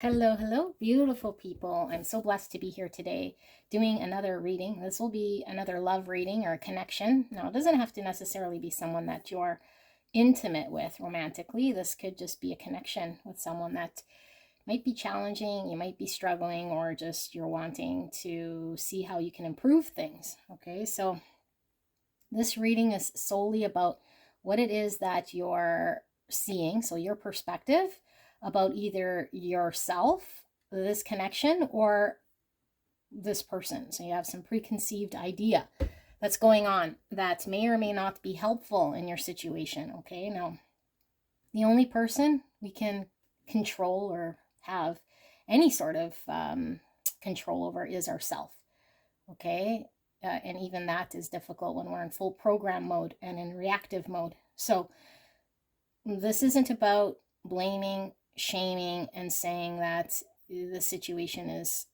Hello, hello, beautiful people. I'm so blessed to be here today doing another reading. This will be another love reading or a connection. Now, it doesn't have to necessarily be someone that you're intimate with romantically. This could just be a connection with someone that might be challenging, you might be struggling, or just you're wanting to see how you can improve things. Okay, so this reading is solely about what it is that you're seeing, so your perspective about either yourself, this connection, or this person. So you have some preconceived idea that's going on that may or may not be helpful in your situation. Okay, now the only person we can control or have any sort of control over is ourself. Okay, and even that is difficult when we're in full program mode and in reactive mode. So this isn't about blaming, shaming, and saying that the situation is,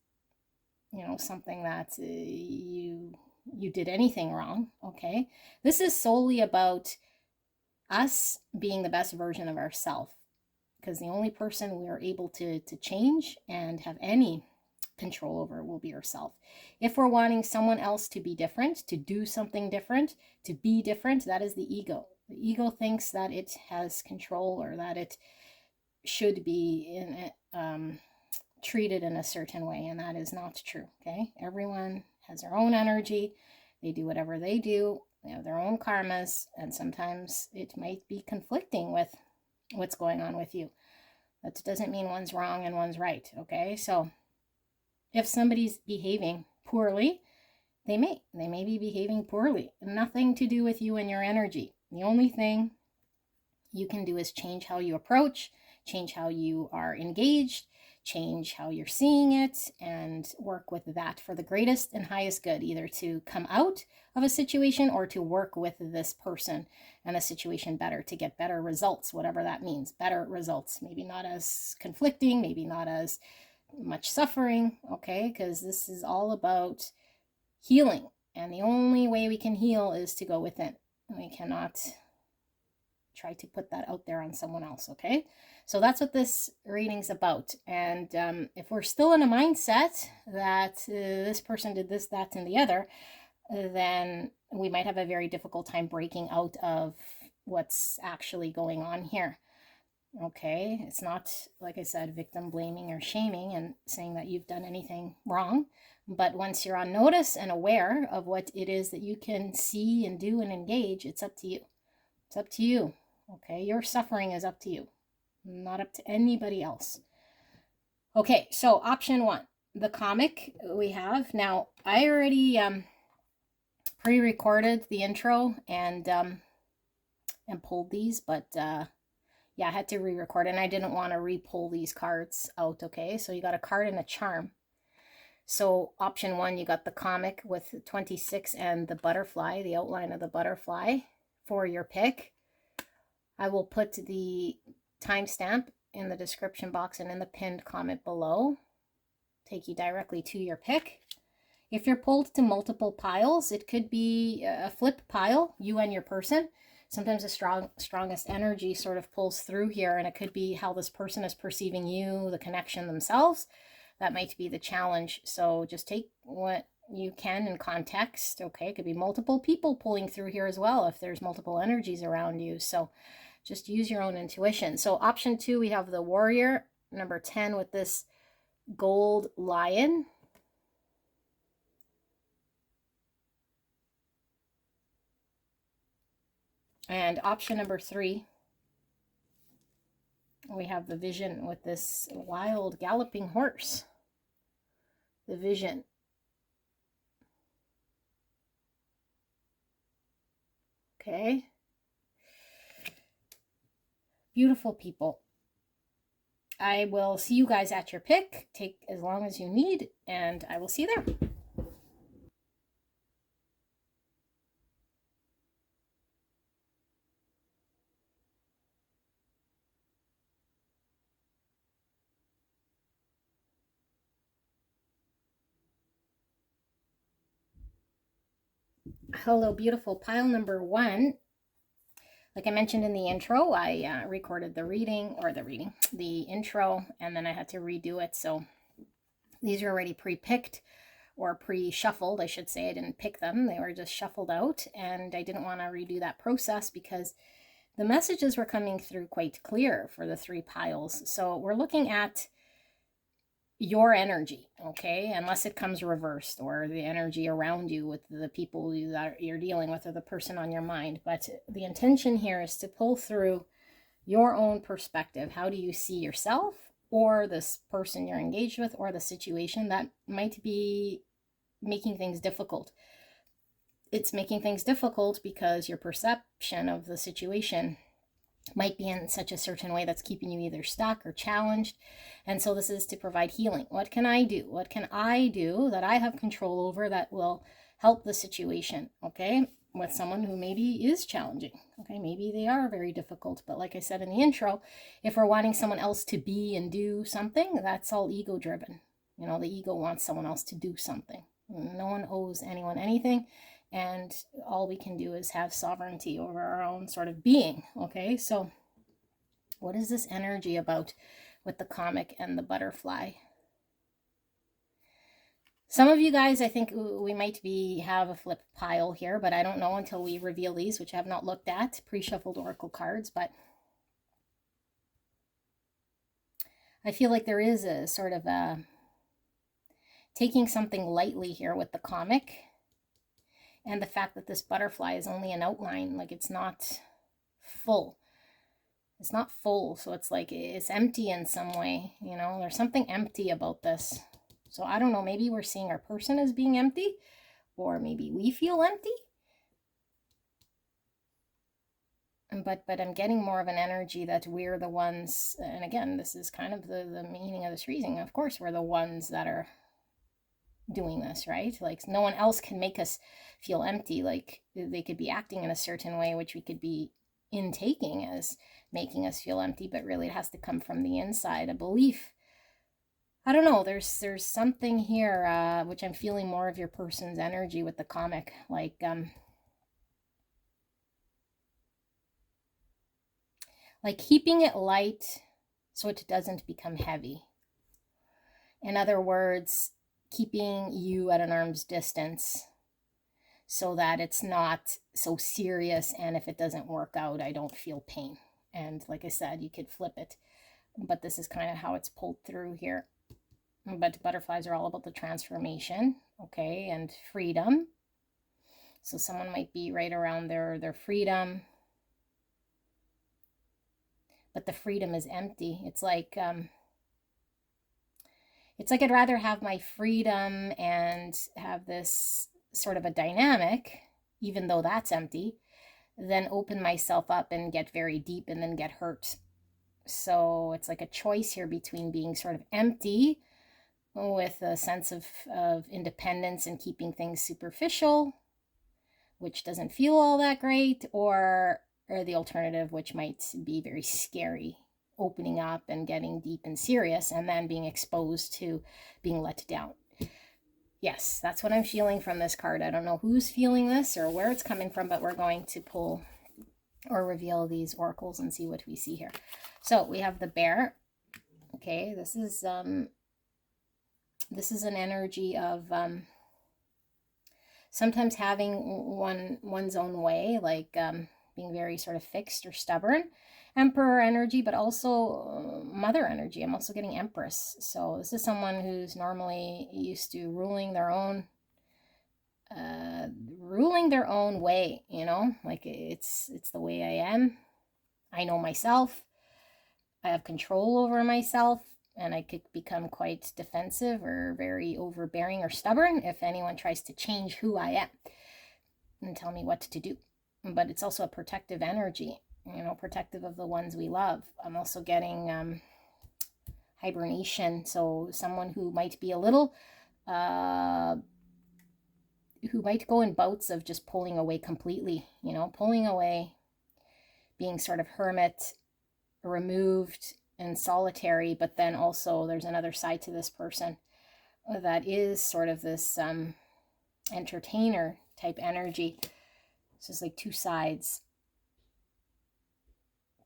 something that you did anything wrong. Okay, this is solely about us being the best version of ourselves, because the only person we are able to change and have any control over will be ourselves. If we're wanting someone else to be different, to do something different, to be different, that is the ego. The ego thinks that it has control or that it should be treated in a certain way, and that is not true. Okay, everyone has their own energy. They do whatever they do. They have their own karmas, and sometimes it might be conflicting with what's going on with you. That doesn't mean one's wrong and one's right. Okay, so if somebody's behaving poorly, they may be behaving poorly. Nothing to do with you and your energy. The only thing you can do is change how you approach, change how you are engaged, change how you're seeing it, and work with that for the greatest and highest good, either to come out of a situation or to work with this person and a situation better, to get better results, whatever that means. Better results, maybe not as conflicting, maybe not as much suffering. Okay, because this is all about healing, and the only way we can heal is to go within. We cannot try to put that out there on someone else. Okay, so that's what this reading's about. And if we're still in a mindset that this person did this, that, and the other, then we might have a very difficult time breaking out of what's actually going on here. Okay, it's not, like I said, victim blaming or shaming and saying that you've done anything wrong. But once you're on notice and aware of what it is that you can see and do and engage, it's up to you. It's up to you. Okay, your suffering is up to you, not up to anybody else. Okay, so option one, the comic we have. Now, I already pre-recorded the intro and pulled these, but yeah, I had to re-record, and I didn't want to re-pull these cards out. Okay, so you got a card and a charm. So option one, you got the comic with 26 and the butterfly, the outline of the butterfly for your pick. I will put the timestamp in the description box and in the pinned comment below. Take you directly to your pick. If you're pulled to multiple piles, it could be a flip pile, you and your person. Sometimes the strongest energy sort of pulls through here, and it could be how this person is perceiving you, the connection themselves. That might be the challenge. So just take what you can in context. Okay, it could be multiple people pulling through here as well if there's multiple energies around you. So just use your own intuition. So option two, we have the warrior, number 10, with this gold lion. And option number 3, we have the vision with this wild galloping horse. The vision. Okay. Beautiful people. I will see you guys at your pick. Take as long as you need, and I will see you there. Hello, beautiful. Pile number 1. Like I mentioned in the intro, I recorded the intro, and then I had to redo it. So these are already pre-picked or pre-shuffled, I should say. I didn't pick them. They were just shuffled out, and I didn't want to redo that process because the messages were coming through quite clear for the 3 piles. So we're looking at your energy, okay, unless it comes reversed, or the energy around you with the people that you're dealing with or the person on your mind. But the intention here is to pull through your own perspective. How do you see yourself or this person you're engaged with or the situation that might be making things difficult? It's making things difficult because your perception of the situation might be in such a certain way that's keeping you either stuck or challenged. And so this is to provide healing. What can I do? What can I do that I have control over that will help the situation, okay, with someone who maybe is challenging? Okay, maybe they are very difficult, but like I said in the intro, if we're wanting someone else to be and do something, that's all ego driven. You know, the ego wants someone else to do something. No one owes anyone anything, and all we can do is have sovereignty over our own sort of being. Okay, so what is this energy about with the comic and the butterfly? Some of you guys, I think we might have a flip pile here, but I don't know until we reveal these, which I have not looked at, pre-shuffled oracle cards. But I feel like there is a sort of a taking something lightly here with the comic, and the fact that this butterfly is only an outline, like it's not full. It's not full, so it's like it's empty in some way, you know? There's something empty about this. So I don't know, maybe we're seeing our person as being empty, or maybe we feel empty. But I'm getting more of an energy that we're the ones, and again, this is kind of the meaning of this reading. Of course, we're the ones that are doing this, right? Like no one else can make us feel empty. Like they could be acting in a certain way, which we could be intaking as making us feel empty, but really it has to come from the inside, a belief. I don't know, there's something here, which I'm feeling more of your person's energy with the comic, like keeping it light so it doesn't become heavy. In other words, keeping you at an arm's distance so that it's not so serious, and if it doesn't work out, I don't feel pain. And like I said, you could flip it, but this is kind of how it's pulled through here. But butterflies are all about the transformation, okay, and freedom. So someone might be right around their freedom, but the freedom is empty. It's like I'd rather have my freedom and have this sort of a dynamic, even though that's empty, than open myself up and get very deep and then get hurt. So it's like a choice here between being sort of empty with a sense of independence and keeping things superficial, which doesn't feel all that great, or the alternative, which might be very scary, opening up and getting deep and serious, and then being exposed to being let down. Yes, that's what I'm feeling from this card. I don't know who's feeling this or where it's coming from, but we're going to pull or reveal these oracles and see what we see here. So we have the bear. Okay, this is an energy of sometimes having one's own way, like being very sort of fixed or stubborn. Emperor energy, but also mother energy. I'm also getting Empress. So this is someone who's normally used to ruling their own way, you know, like it's the way I am. I know myself. I have control over myself, and I could become quite defensive or very overbearing or stubborn if anyone tries to change who I am and tell me what to do. But it's also a protective energy, you know, protective of the ones we love. I'm also getting hibernation, so someone who might be a little who might go in bouts of just pulling away completely, you know, pulling away, being sort of hermit, removed and solitary. But then also there's another side to this person that is sort of this entertainer type energy. So it's like two sides.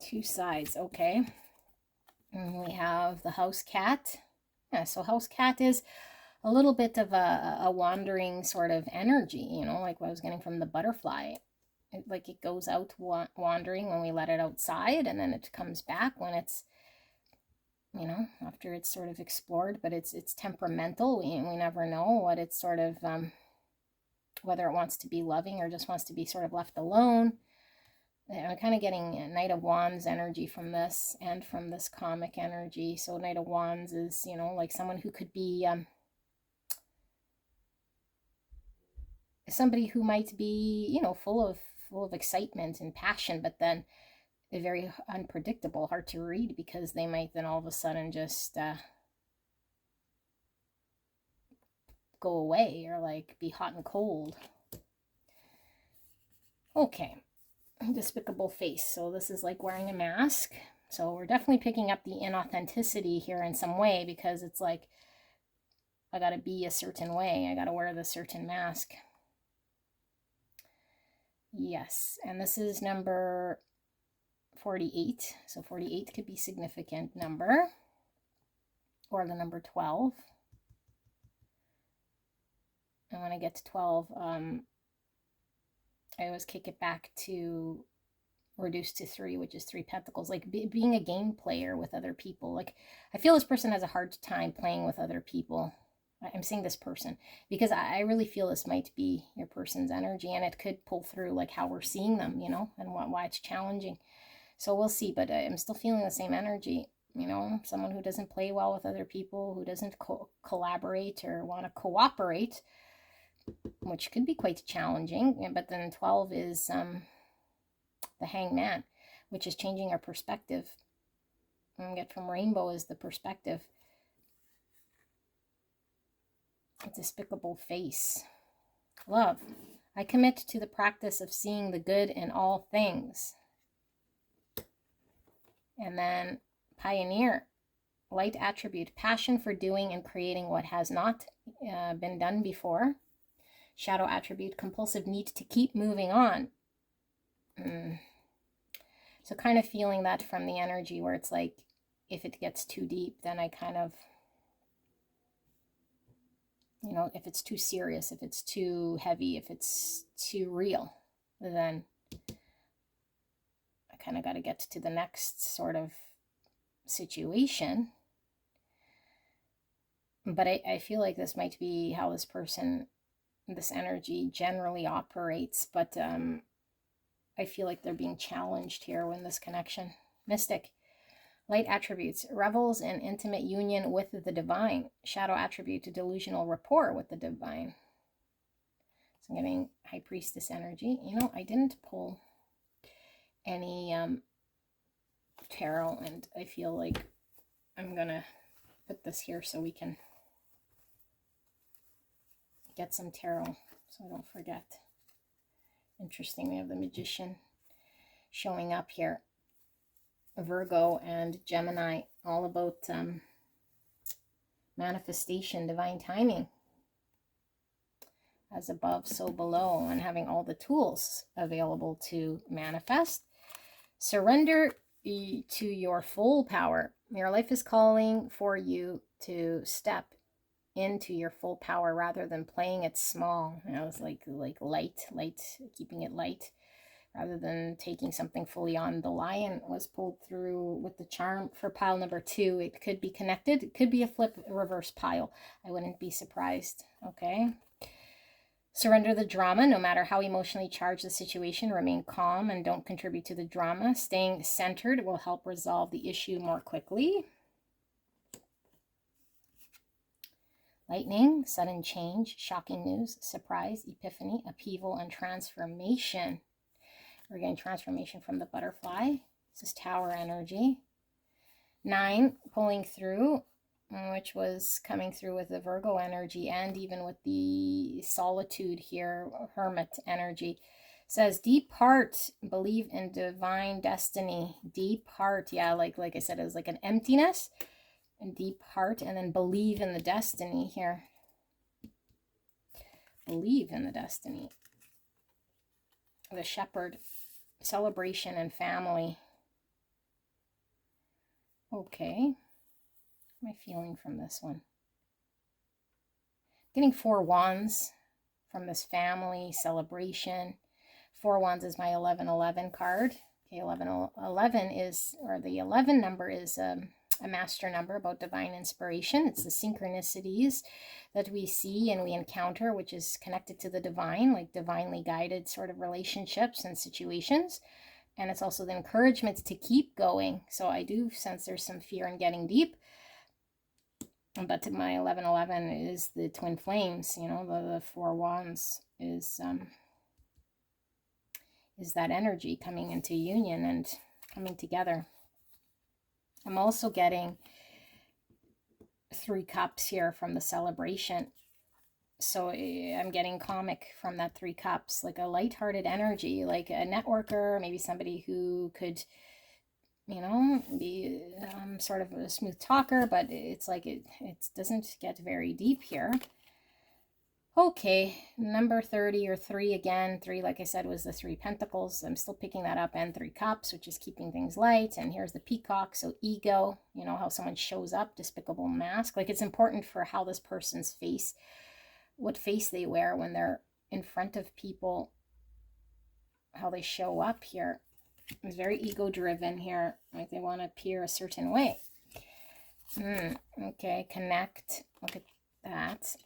Two sides, okay. And we have the house cat. Yeah, so house cat is a little bit of a wandering sort of energy, you know, like what I was getting from the butterfly. Like it goes out wandering when we let it outside, and then it comes back when it's, you know, after it's sort of explored. But it's temperamental. We never know what it's sort of, whether it wants to be loving or just wants to be sort of left alone. I'm kind of getting Knight of Wands energy from this, and from this comic energy. So Knight of Wands is, you know, like someone who could be somebody who might be, you know, full of excitement and passion, but then they're very unpredictable, hard to read, because they might then all of a sudden just go away, or like be hot and cold. Okay, despicable face. So this is like wearing a mask. So we're definitely picking up the inauthenticity here in some way, because it's like, I gotta be a certain way, I gotta wear this certain mask. Yes, and this is number 48. So 48 could be significant number, or the number 12. And when I get to 12, I always kick it back to reduced to 3, which is 3 pentacles, like being a game player with other people. Like I feel this person has a hard time playing with other people. I'm saying this person because I really feel this might be your person's energy, and it could pull through like how we're seeing them, you know, and why it's challenging. So we'll see, but I'm still feeling the same energy, you know, someone who doesn't play well with other people, who doesn't collaborate or want to cooperate, which could be quite challenging. But then 12 is the Hangman, which is changing our perspective. And we get from Rainbow is the perspective. A despicable face. Love. I commit to the practice of seeing the good in all things. And then Pioneer. Light attribute. Passion for doing and creating what has not been done before. Shadow attribute. Compulsive need to keep moving on. So kind of feeling that from the energy, where it's like, if it gets too deep, then I kind of, you know, if it's too serious, if it's too heavy, if it's too real, then I kind of got to get to the next sort of situation. But I feel like this might be how this person, this energy generally operates. But I feel like they're being challenged here in this connection. Mystic. Light attributes. Revels in intimate union with the divine. Shadow attribute. Delusional rapport with the divine. So I'm getting High Priestess energy. You know, I didn't pull any tarot, and I feel like I'm going to put this here so we can get some tarot, so I don't forget. Interesting, we have the Magician showing up here. Virgo and Gemini, all about manifestation, divine timing. As above, so below, and having all the tools available to manifest. Surrender to your full power. Your life is calling for you to step into your full power rather than playing it small. You know, it's like light, keeping it light, rather than taking something fully on. The Lion was pulled through with the charm for pile number 2. It could be connected. It could be a flip reverse pile. I wouldn't be surprised. Okay. Surrender the drama, no matter how emotionally charged the situation. Remain calm and don't contribute to the drama. Staying centered will help resolve the issue more quickly. Lightning, sudden change, shocking news, surprise, epiphany, upheaval, and transformation. We're getting transformation from the butterfly. This is Tower energy. 9, pulling through, which was coming through with the Virgo energy, and even with the solitude here, Hermit energy. Says deep heart, believe in divine destiny. Deep heart, yeah, like I said, it was like an emptiness. And deep heart, and then believe in the destiny here. Believe in the destiny. The Shepherd, celebration and family. Okay. What am I feeling from this one? Getting 4 wands from this family celebration. 4 wands is my 1111 card. Okay, 1111 is, or the 11 number is a master number about divine inspiration. It's the synchronicities that we see and we encounter, which is connected to the divine, like divinely guided sort of relationships and situations. And it's also the encouragement to keep going. So I do sense there's some fear in getting deep. But my 1111 is the twin flames, you know, the 4 wands is that energy coming into union and coming together. I'm also getting 3 cups here from the celebration. So I'm getting comic from that 3 cups, like a lighthearted energy, like a networker, maybe somebody who could, you know, be sort of a smooth talker, but it's like it doesn't get very deep here. Okay, number 30 or 3 again. 3, like I said, was the 3 pentacles. I'm still picking that up, and 3 cups, which is keeping things light. And here's the peacock, so ego, you know, how someone shows up, despicable mask. Like, it's important for how this person's face, what face they wear when they're in front of people, how they show up here. It's very ego-driven here, like they want to appear a certain way. Okay, connect. Look at that.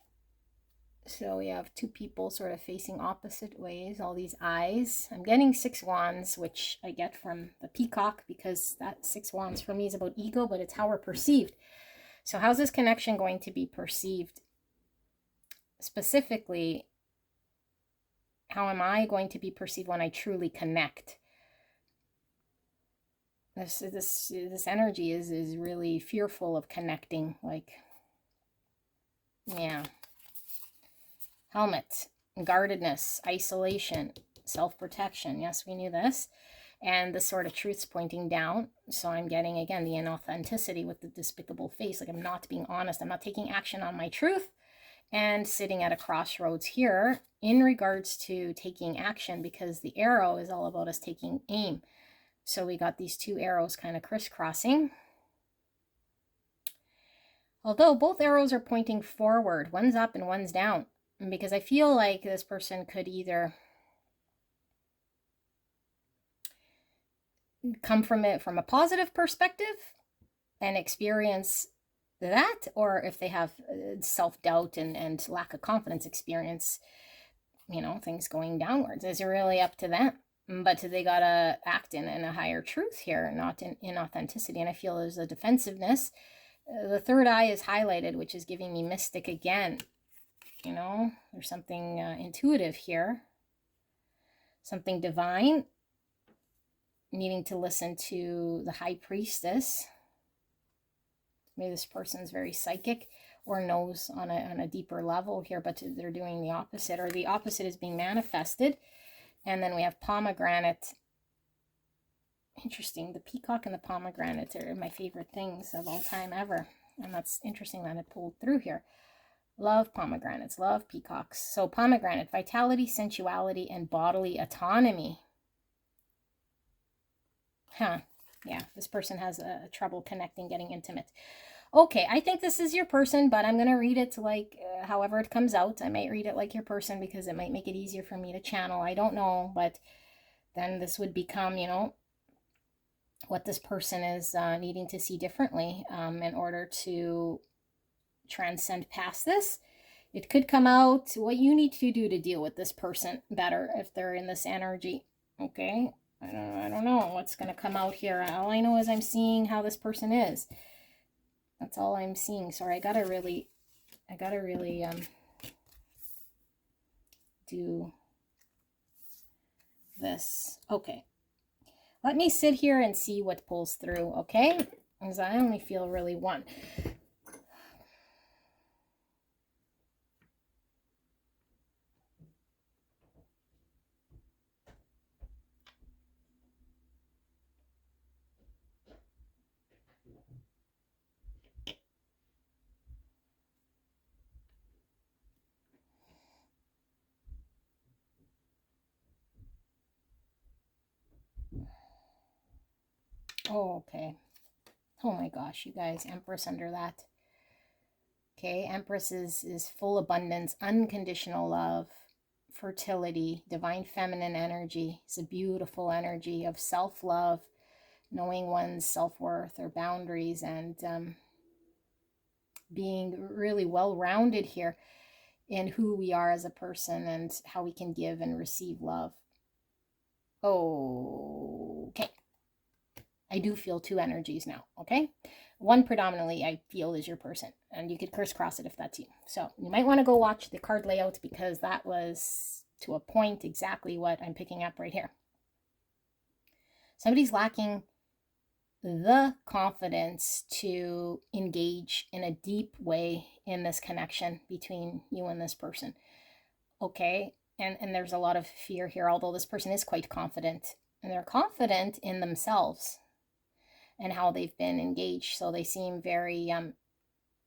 So we have 2 people sort of facing opposite ways, all these eyes. I'm getting 6 wands, which I get from the peacock, because that 6 wands for me is about ego, but it's how we're perceived. So how's this connection going to be perceived? Specifically, how am I going to be perceived when I truly connect? This energy is really fearful of connecting, like, yeah. Helmet, guardedness, isolation, self-protection. Yes, we knew this. And the sort of truth's pointing down. So I'm getting, again, the inauthenticity with the despicable face. Like, I'm not being honest. I'm not taking action on my truth. And sitting at a crossroads here in regards to taking action, because the arrow is all about us taking aim. So we got these 2 arrows kind of crisscrossing. Although both arrows are pointing forward. One's up and one's down. Because I feel like this person could either come from it from a positive perspective and experience that, or if they have self-doubt and lack of confidence, experience, you know, things going downwards. It's really up to them. But they gotta act in a higher truth here, not in authenticity. And I feel there's a defensiveness. The 3rd eye is highlighted, which is giving me mystic again. You know, there's something intuitive here, something divine, needing to listen to the high priestess. Maybe this person's very psychic or knows on a deeper level here, but they're doing the opposite, or the opposite is being manifested. And then we have pomegranate. Interesting. The peacock and the pomegranate are my favorite things of all time ever. And that's interesting that it pulled through here. Love pomegranates, love peacocks. So pomegranate, vitality, sensuality, and bodily autonomy. Huh. Yeah, this person has trouble connecting, getting intimate. Okay, I think this is your person, but I'm going to read it like however it comes out. I might read it like your person because it might make it easier for me to channel. I don't know, but then this would become, you know, what this person is needing to see differently in order to transcend past this. It could come out what you need to do to deal with this person better if they're in this energy. Okay, I don't know what's going to come out here. All I know is I'm seeing how this person is. That's all I'm seeing. Sorry, I gotta really do this. Okay, let me sit here and see what pulls through. Okay, because I only feel really one. Oh, okay. Oh my gosh, you guys, Empress under that. Okay, Empress is full abundance, unconditional love, fertility, divine feminine energy. It's a beautiful energy of self-love, knowing one's self-worth or boundaries, and being really well-rounded here in who we are as a person and how we can give and receive love. Okay. I do feel two energies now, okay? One predominantly I feel is your person, and you could crisscross it if that's you. So you might want to go watch the card layout, because that was, to a point, exactly what I'm picking up right here. Somebody's lacking the confidence to engage in a deep way in this connection between you and this person, okay? And there's a lot of fear here, although this person is quite confident, and they're confident in themselves and how they've been engaged. So they seem very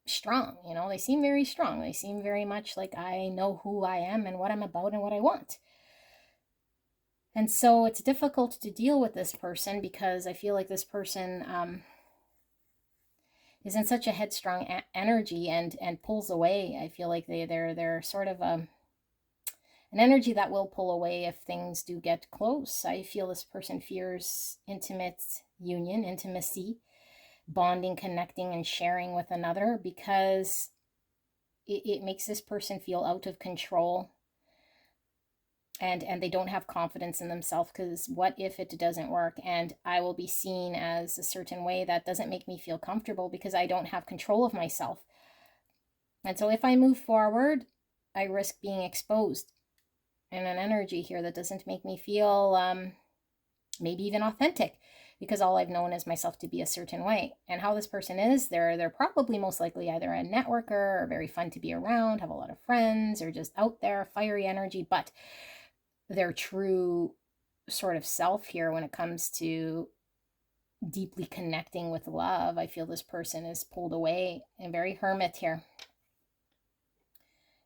strong, you know, they seem very strong. They seem very much like, I know who I am and what I'm about and what I want. And so it's difficult to deal with this person, because I feel like this person is in such a headstrong energy and pulls away. I feel like they're sort of an energy that will pull away if things do get close. I feel this person fears intimate union, intimacy, bonding, connecting, and sharing with another, because it makes this person feel out of control, and they don't have confidence in themselves, because what if it doesn't work, and I will be seen as a certain way that doesn't make me feel comfortable, because I don't have control of myself. And so if I move forward, I risk being exposed in an energy here that doesn't make me feel maybe even authentic, because all I've known is myself to be a certain way. And how this person is, they're probably most likely either a networker, or very fun to be around, have a lot of friends, or just out there, fiery energy. But their true sort of self here, when it comes to deeply connecting with love, I feel this person is pulled away and very hermit here,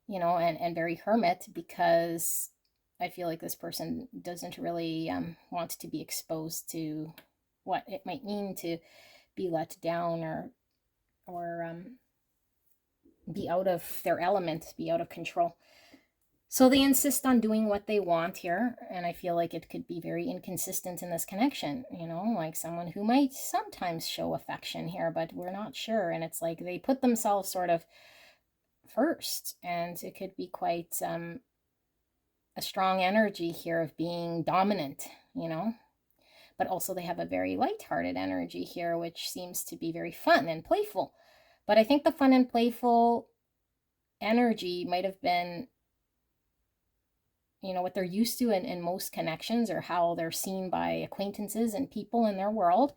you know, and very hermit, because I feel like this person doesn't really want to be exposed to what it might mean to be let down, or be out of their element, be out of control. So they insist on doing what they want here, and I feel like it could be very inconsistent in this connection, you know, like someone who might sometimes show affection here, but we're not sure. And it's like they put themselves sort of first, and it could be quite a strong energy here of being dominant, you know. But also they have a very light-hearted energy here, which seems to be very fun and playful. But I think the fun and playful energy might have been, you know, what they're used to in most connections, or how they're seen by acquaintances and people in their world,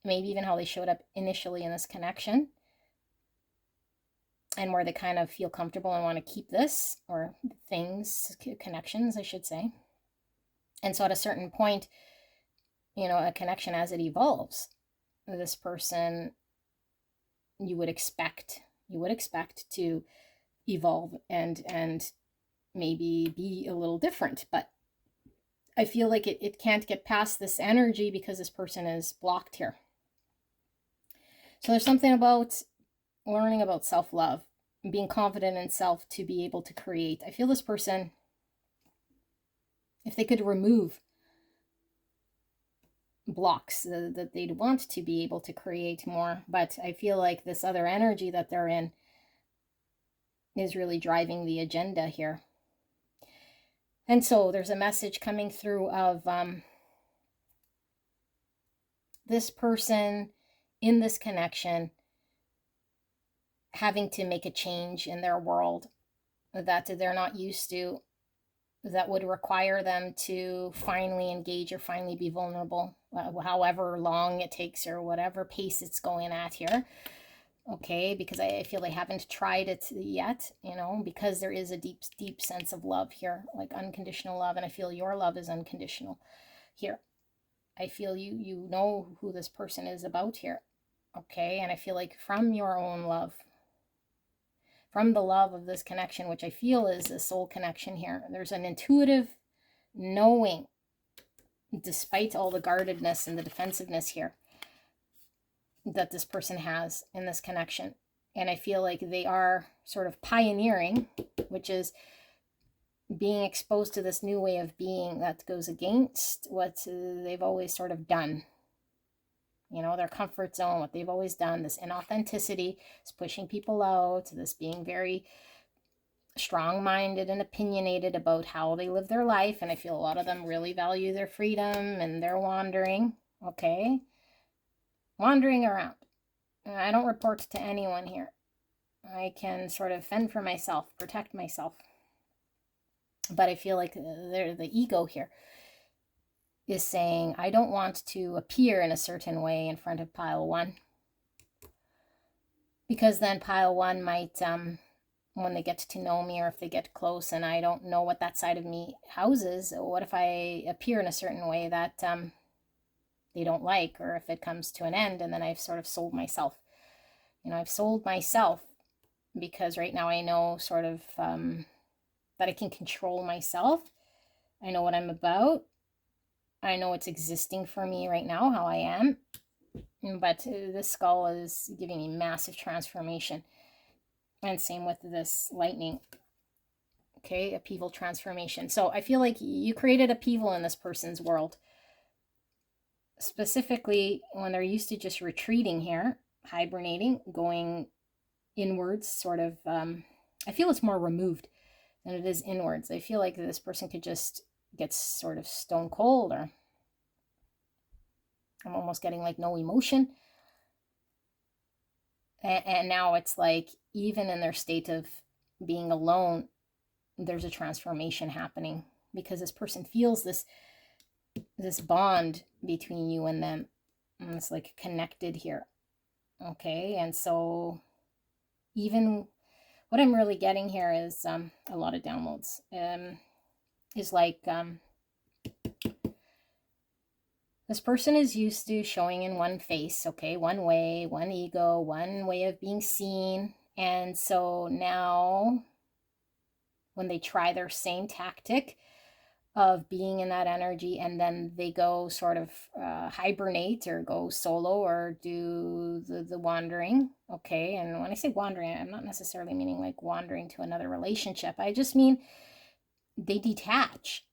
maybe even how they showed up initially in this connection, and where they kind of feel comfortable and want to keep this, or things, connections, I should say. And so at a certain point, you know, a connection, as it evolves, this person, you would expect to evolve and maybe be a little different. But I feel like it can't get past this energy, because this person is blocked here. So there's something about learning about self-love, being confident in self to be able to create. I feel this person, if they could remove blocks, that they'd want to be able to create more. But I feel like this other energy that they're in is really driving the agenda here. And so there's a message coming through of this person in this connection having to make a change in their world that they're not used to, that would require them to finally engage or finally be vulnerable, however long it takes, or whatever pace it's going at here. Okay, because I feel they haven't tried it yet, you know, because there is a deep sense of love here, like unconditional love. And I feel your love is unconditional here. I feel you know who this person is about here. Okay, and I feel like from your own love, from the love of this connection, which I feel is a soul connection here, there's an intuitive knowing, despite all the guardedness and the defensiveness here, that this person has in this connection. And I feel like they are sort of pioneering, which is being exposed to this new way of being that goes against what they've always sort of done. You know, their comfort zone, what they've always done, this inauthenticity, is pushing people out, this being very strong-minded and opinionated about how they live their life. And I feel a lot of them really value their freedom and their wandering. Okay, wandering around. I don't report to anyone here. I can sort of fend for myself, protect myself. But I feel like the ego here is saying, I don't want to appear in a certain way in front of pile one. Because then pile one might, when they get to know me, or if they get close and I don't know what that side of me houses, what if I appear in a certain way that they don't like, or if it comes to an end and then I've sort of sold myself. You know, I've sold myself because right now I know sort of that I can control myself. I know what I'm about. I know what's existing for me right now, how I am. But this skull is giving me massive transformation. And same with this lightning. Okay, upheaval, transformation. So I feel like you created upheaval in this person's world. Specifically when they're used to just retreating here, hibernating, going inwards, sort of, I feel it's more removed than it is inwards. I feel like this person could just get sort of stone cold, or I'm almost getting like no emotion. And now it's like, even in their state of being alone, there's a transformation happening, because this person feels this bond between you and them. And it's like connected here. Okay, and so even what I'm really getting here is a lot of downloads. Is like this person is used to showing in one face, okay, one way, one ego, one way of being seen. And so now when they try their same tactic of being in that energy, and then they go sort of hibernate or go solo or do the wandering, okay? And when I say wandering, I'm not necessarily meaning like wandering to another relationship. I just mean they detach.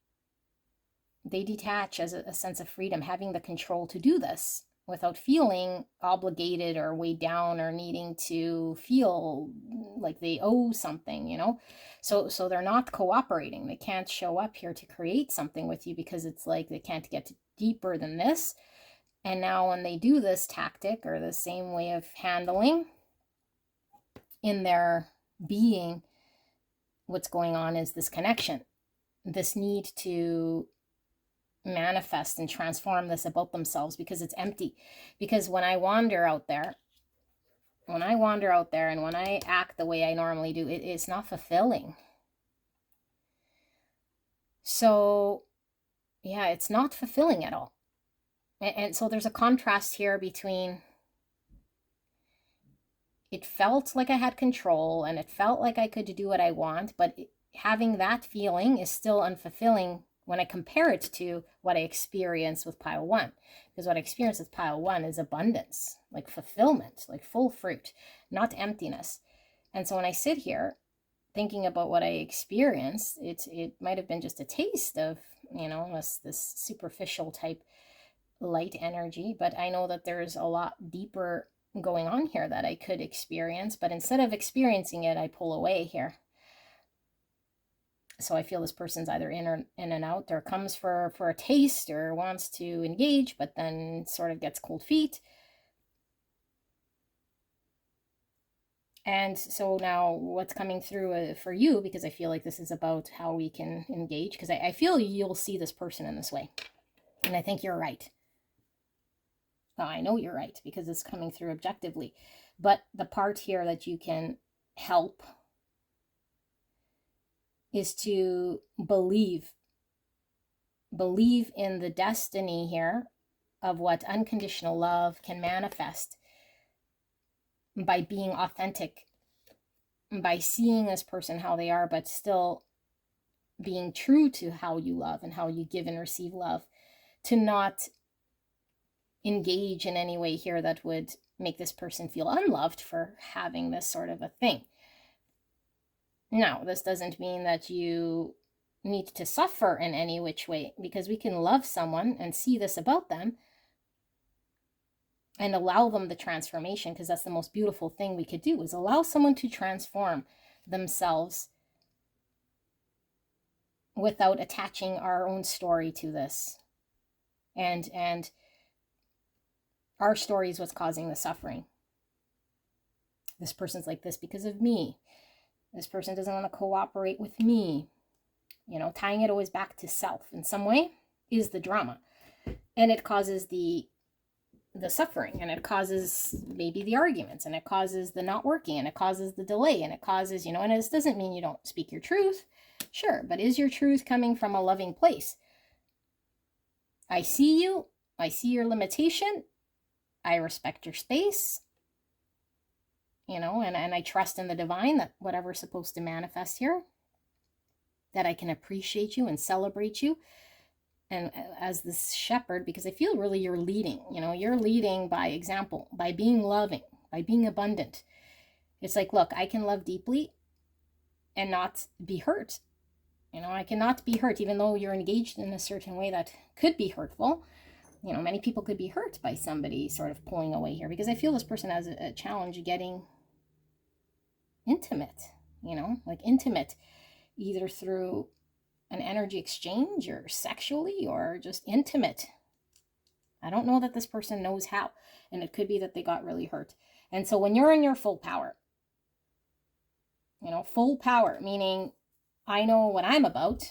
They detach as a sense of freedom, having the control to do this without feeling obligated or weighed down or needing to feel like they owe something, you know? So they're not cooperating. They can't show up here to create something with you because it's like they can't get deeper than this. And now when they do this tactic or the same way of handling in their being, what's going on is this connection, this need to manifest and transform this about themselves, because it's empty. Because when I wander out there and when I act the way I normally do, it's not fulfilling. So yeah, it's not fulfilling at all. And so there's a contrast here between, it felt like I had control and it felt like I could do what I want, but having that feeling is still unfulfilling when I compare it to what I experience with pile one. Because what I experience with pile one is abundance, like fulfillment, like full fruit, not emptiness. And so when I sit here thinking about what I experienced, it might have been just a taste of, you know, this superficial type light energy, but I know that there's a lot deeper going on here that I could experience, but instead of experiencing it, I pull away here. So I feel this person's either in and out, or comes for a taste or wants to engage, but then sort of gets cold feet. And so now what's coming through for you, because I feel like this is about how we can engage, because I feel you'll see this person in this way. And I think you're right. Well, I know you're right because it's coming through objectively. But the part here that you can help is to believe in the destiny here of what unconditional love can manifest by being authentic, by seeing this person how they are, but still being true to how you love and how you give and receive love, to not engage in any way here that would make this person feel unloved for having this sort of a thing. Now, this doesn't mean that you need to suffer in any which way, because we can love someone and see this about them and allow them the transformation, because that's the most beautiful thing we could do, is allow someone to transform themselves without attaching our own story to this. And our story is what's causing the suffering. This person's like this because of me. This person doesn't want to cooperate with me. Tying it always back to self in some way is the drama. And it causes the suffering, and it causes maybe the arguments, and it causes the not working, and it causes the delay, and it causes, and this doesn't mean you don't speak your truth. Sure, but is your truth coming from a loving place? I see you. I see your limitation. I respect your space. And I trust in the divine that whatever's supposed to manifest here, that I can appreciate you and celebrate you. And as this shepherd, because I feel really you're leading, you're leading by example, by being loving, by being abundant. It's like, look, I can love deeply and not be hurt. I cannot be hurt, even though you're engaged in a certain way that could be hurtful. Many people could be hurt by somebody sort of pulling away here, because I feel this person has a challenge getting intimate, intimate, either through an energy exchange or sexually or just intimate. I don't know that this person knows how, and it could be that they got really hurt. And so when you're in your full power, full power, meaning I know what I'm about,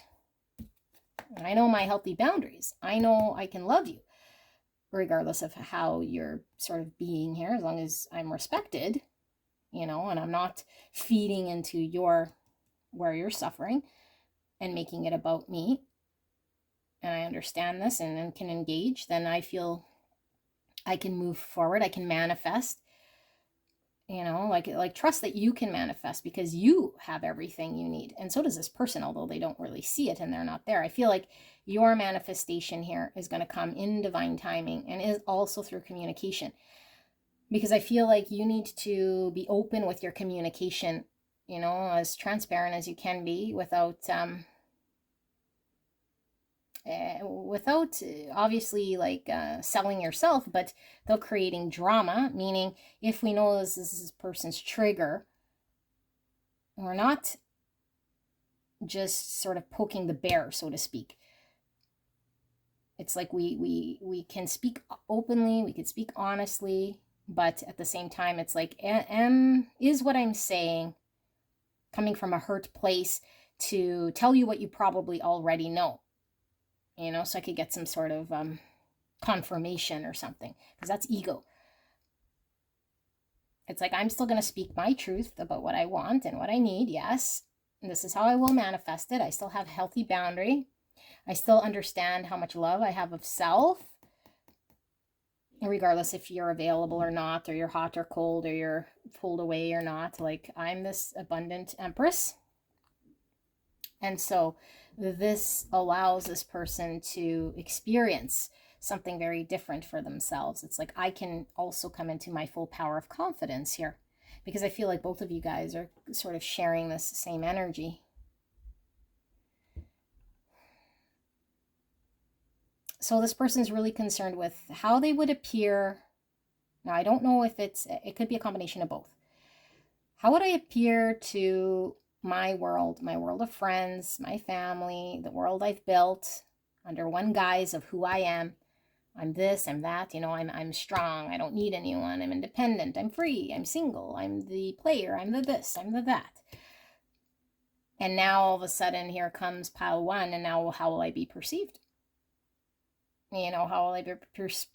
I know my healthy boundaries, I know I can love you regardless of how you're sort of being here, as long as I'm respected, and I'm not feeding into where you're suffering and making it about me, and I understand this and can engage, then I feel I can move forward, I can manifest, like trust that you can manifest, because you have everything you need, and so does this person, although they don't really see it and they're not there. I feel like your manifestation here is going to come in divine timing, and is also through communication, because I feel like you need to be open with your communication, as transparent as you can be, without obviously selling yourself, but without creating drama. Meaning, if we know this is this person's trigger, we're not just sort of poking the bear, so to speak. It's like we can speak openly, we can speak honestly, but at the same time, it's like, is what I'm saying coming from a hurt place to tell you what you probably already know? So I could get some sort of confirmation or something, because that's ego. It's like, I'm still going to speak my truth about what I want and what I need, yes, and this is how I will manifest it. I still have a healthy boundary. I still understand how much love I have of self, regardless if you're available or not, or you're hot or cold, or you're pulled away or not. Like, I'm this abundant empress. And so this allows this person to experience something very different for themselves. It's like, I can also come into my full power of confidence here, because I feel like both of you guys are sort of sharing this same energy. So this person's really concerned with how they would appear. Now, I don't know if it could be a combination of both. How would I appear to my world of friends, my family, the world I've built under one guise of who I am? I'm this, I'm that, I'm strong, I don't need anyone, I'm independent, I'm free, I'm single, I'm the player, I'm the this, I'm the that. And now all of a sudden here comes pile one, and now how will I be perceived? How will I be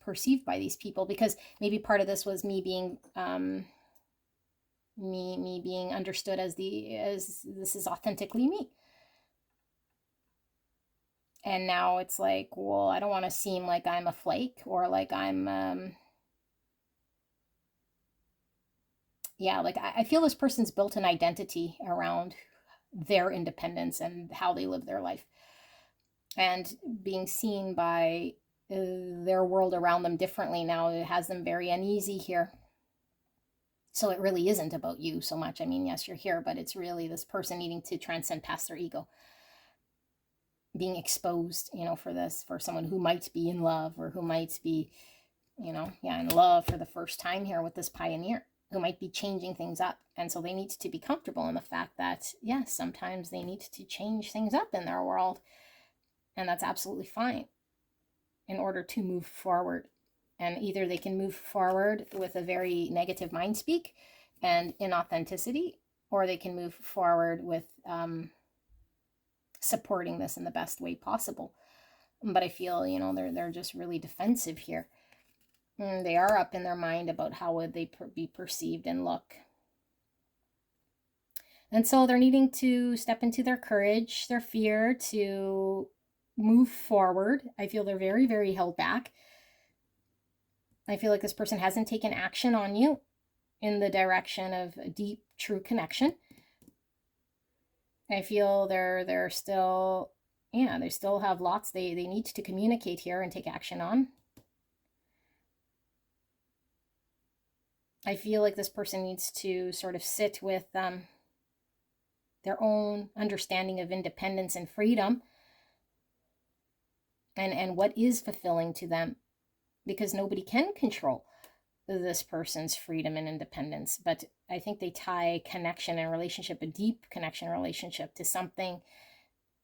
perceived by these people? Because maybe part of this was me being me being understood as this is authentically me. And now it's like, well, I don't want to seem like I'm a flake, or like I'm I feel this person's built an identity around their independence and how they live their life, and being seen by their world around them differently now, it has them very uneasy here. So it really isn't about you so much. I mean, yes, you're here, but it's really this person needing to transcend past their ego, being exposed, for this, for someone who might be in love, or who might be, in love for the first time here with this pioneer, who might be changing things up. And so they need to be comfortable in the fact that, yes, sometimes they need to change things up in their world. And that's absolutely fine in order to move forward. And either they can move forward with a very negative mind speak and inauthenticity, or they can move forward with supporting this in the best way possible. But I feel, they're just really defensive here. They are up in their mind about how would they be perceived and look. And so they're needing to step into their courage, their fear, to move forward. I feel they're very, very held back. I feel like this person hasn't taken action on you in the direction of a deep, true connection. I feel they're still, they still have lots they need to communicate here and take action on. I feel like this person needs to sort of sit with their own understanding of independence and freedom, and what is fulfilling to them, because nobody can control this person's freedom and independence. But I think they tie connection and relationship, a deep connection relationship, to something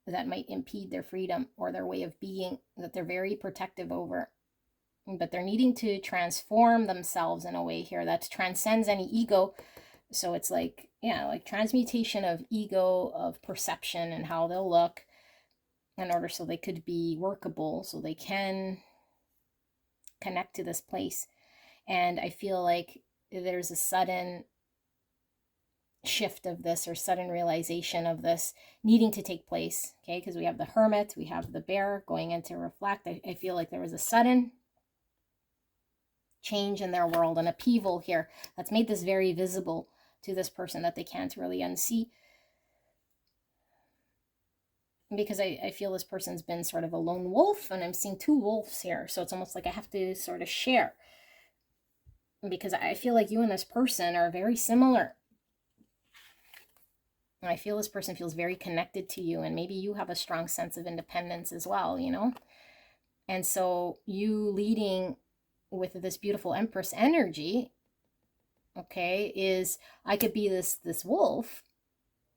that might impede their freedom or their way of being, that they're very protective over. But they're needing to transform themselves in a way here that transcends any ego. So it's like, like transmutation of ego, of perception, and how they'll look, in order so they could be workable, so they can connect to this place. And I feel like there's a sudden shift of this, or sudden realization of this needing to take place, okay? Because we have the Hermit, we have the Bear going into reflect. I feel like there was a sudden change in their world, an upheaval here that's made this very visible to this person that they can't really unsee. Because I feel this person's been sort of a lone wolf, and I'm seeing two wolves here. So it's almost like I have to sort of share, because I feel like you and this person are very similar. And I feel this person feels very connected to you, and maybe you have a strong sense of independence as well, And so you leading with this beautiful Empress energy, okay, is I could be this wolf,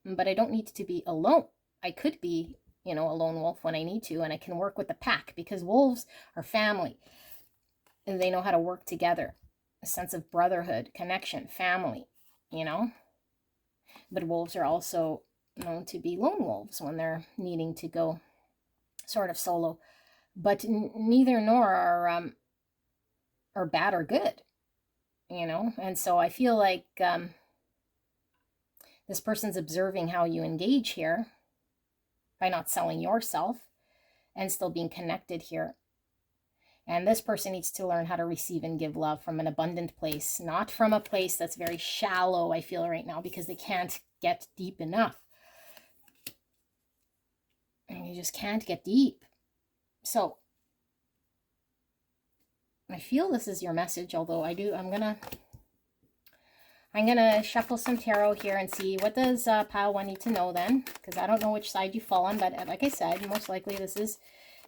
but I don't need to be alone. I could be, a lone wolf when I need to, and I can work with the pack, because wolves are family, and they know how to work together. A sense of brotherhood, connection, family, But wolves are also known to be lone wolves when they're needing to go sort of solo. But neither nor are bad or good, And so I feel like this person's observing how you engage here by not selling yourself and still being connected here. And this person needs to learn how to receive and give love from an abundant place, not from a place that's very shallow, I feel right now, because they can't get deep enough. And you just can't get deep. So I feel this is your message, although I'm gonna shuffle some tarot here and see what does pile one need to know then, because I don't know which side you fall on, but like I said, most likely this is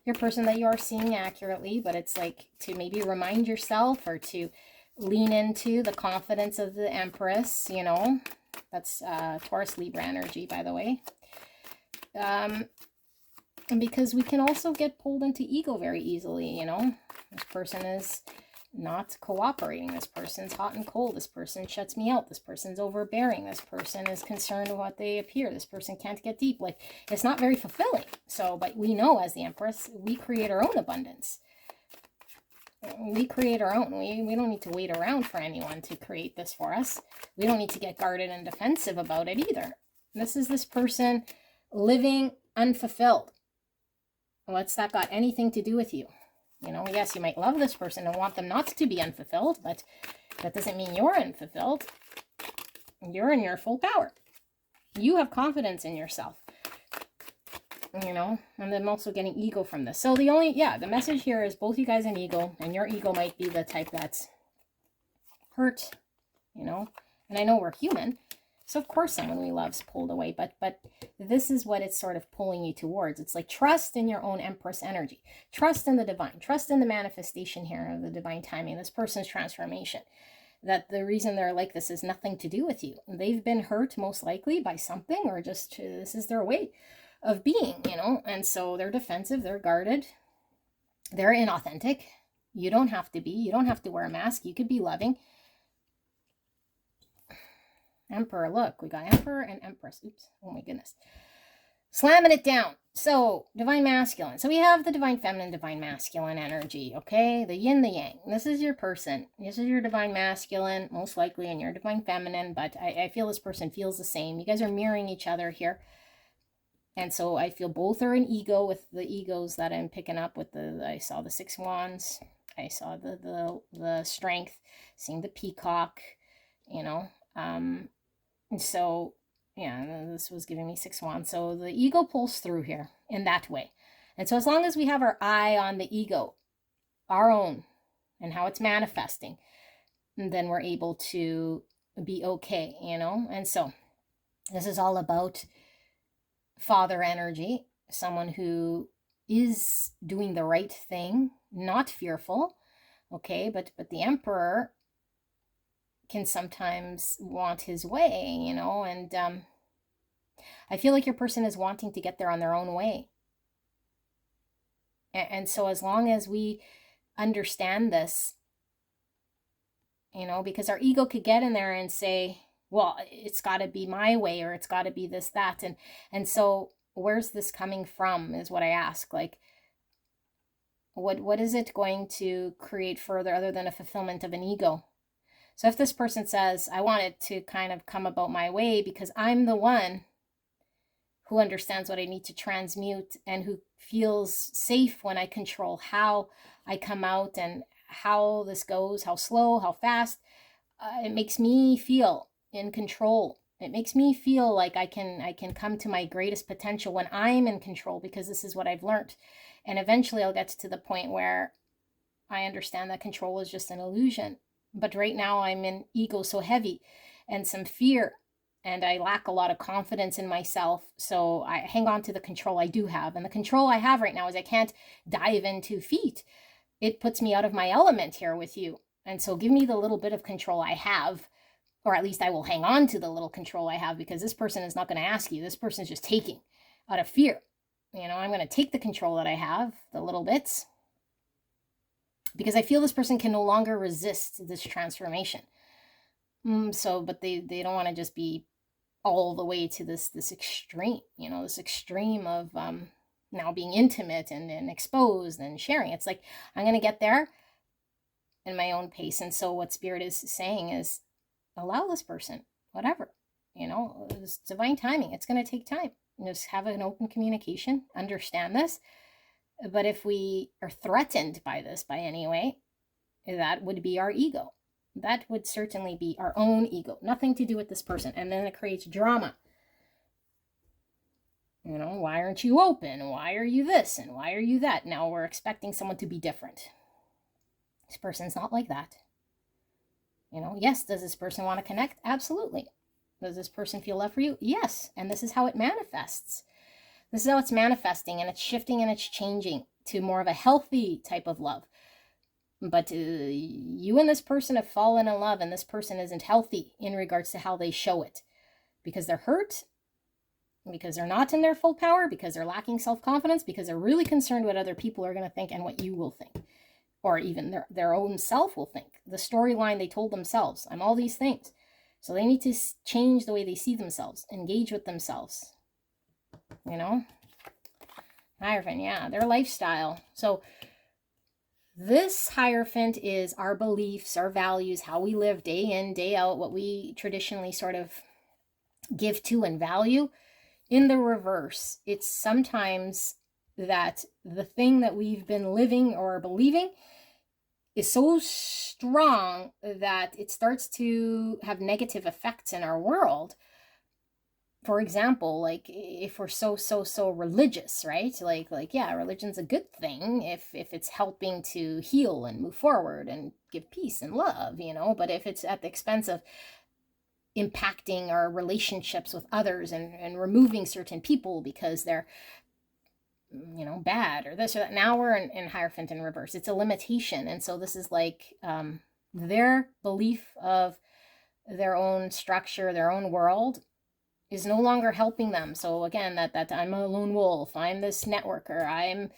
your person that you are seeing accurately, but it's like to maybe remind yourself, or to lean into the confidence of the Empress, That's Taurus Libra energy, by the way. And because we can also get pulled into ego very easily, This person is not cooperating. This person's hot and cold. This person shuts me out. This person's overbearing. This person is concerned with what they appear. This person can't get deep. Like, it's not very fulfilling. So, but we know as the Empress, we create our own abundance. We create our own. We don't need to wait around for anyone to create this for us. We don't need to get guarded and defensive about it either. This is this person living unfulfilled. What's that got anything to do with you? Yes, you might love this person and want them not to be unfulfilled, but that doesn't mean you're unfulfilled. You're in your full power. You have confidence in yourself. And I'm also getting ego from this. So the message here is both you guys an ego, and your ego might be the type that's hurt, And I know we're human, so of course someone we love's pulled away, but this is what it's sort of pulling you towards. It's like trust in your own Empress energy. Trust in the divine. Trust in the manifestation here of the divine timing, this person's transformation. That the reason they're like this is nothing to do with you. They've been hurt most likely by something, or just this is their way of being, you know? And so they're defensive, they're guarded, they're inauthentic. You don't have to be. You don't have to wear a mask. You could be loving. Emperor, look, we got Emperor and Empress. Oops, oh my goodness. Slamming it down. So, divine masculine. So we have the divine feminine, divine masculine energy, okay? The yin, the yang. This is your person. This is your divine masculine, most likely, and your divine feminine, but I feel this person feels the same. You guys are mirroring each other here. And so I feel both are an ego with the egos that I'm picking up with I saw the 6 wands. I saw the strength, seeing the peacock, you know. So yeah, this was giving me 6 wands. So the ego pulls through here in that way. And so as long as we have our eye on the ego, our own, and how it's manifesting, then we're able to be okay, you know. And so this is all about father energy, someone who is doing the right thing, not fearful, okay? But the emperor can sometimes want his way, you know, and I feel like your person is wanting to get there on their own way. And so as long as we understand this, you know, because our ego could get in there and say, well, it's got to be my way, or it's got to be this, that. And so where's this coming from is what I ask. Like, what is it going to create further other than a fulfillment of an ego? So if this person says, I want it to kind of come about my way because I'm the one who understands what I need to transmute and who feels safe when I control how I come out and how this goes, how slow, how fast, it makes me feel in control. It makes me feel like I can come to my greatest potential when I'm in control, because this is what I've learned. And eventually I'll get to the point where I understand that control is just an illusion. But right now I'm in ego so heavy and some fear, and I lack a lot of confidence in myself. So I hang on to the control I do have. And the control I have right now is I can't dive in 2 feet. It puts me out of my element here with you. And so give me the little bit of control I have, or at least I will hang on to the little control I have, because this person is not going to ask you. This person is just taking out of fear. You know, I'm going to take the control that I have, the little bits, because I feel this person can no longer resist this transformation. But they don't want to just be all the way to this extreme, you know, this extreme of now being intimate and exposed and sharing. It's like, I'm going to get there in my own pace. And so what Spirit is saying is, allow this person, whatever, you know, it's divine timing. It's going to take time. Just have an open communication, understand this. But if we are threatened by this by any way, that would be our ego. That would certainly be our own ego. Nothing to do with this person. And then it creates drama. You know, why aren't you open? Why are you this? And why are you that? Now we're expecting someone to be different. This person's not like that. You know, yes, does this person want to connect? Absolutely. Does this person feel love for you? Yes. And this is how it manifests. This is how it's manifesting, and it's shifting and it's changing to more of a healthy type of love. But you and this person have fallen in love, and this person isn't healthy in regards to how they show it, because they're hurt, because they're not in their full power, because they're lacking self-confidence, because they're really concerned what other people are going to think and what you will think, or even their own self will think. The storyline they told themselves, I'm all these things. So they need to change the way they see themselves, engage with themselves. You know? Hierophant, yeah, their lifestyle. So this Hierophant is our beliefs, our values, how we live day in, day out, what we traditionally sort of give to and value. In the reverse, it's sometimes that the thing that we've been living or believing is so strong that it starts to have negative effects in our world. For example, like if we're so religious, right? Like yeah, religion's a good thing if it's helping to heal and move forward and give peace and love, you know. But if it's at the expense of impacting our relationships with others and removing certain people because they're, bad or this or that. Now we're in Hierophant in reverse. It's a limitation. And so this is like their belief of their own structure, their own world is no longer helping them. So again, that I'm a lone wolf, I'm this networker, I'm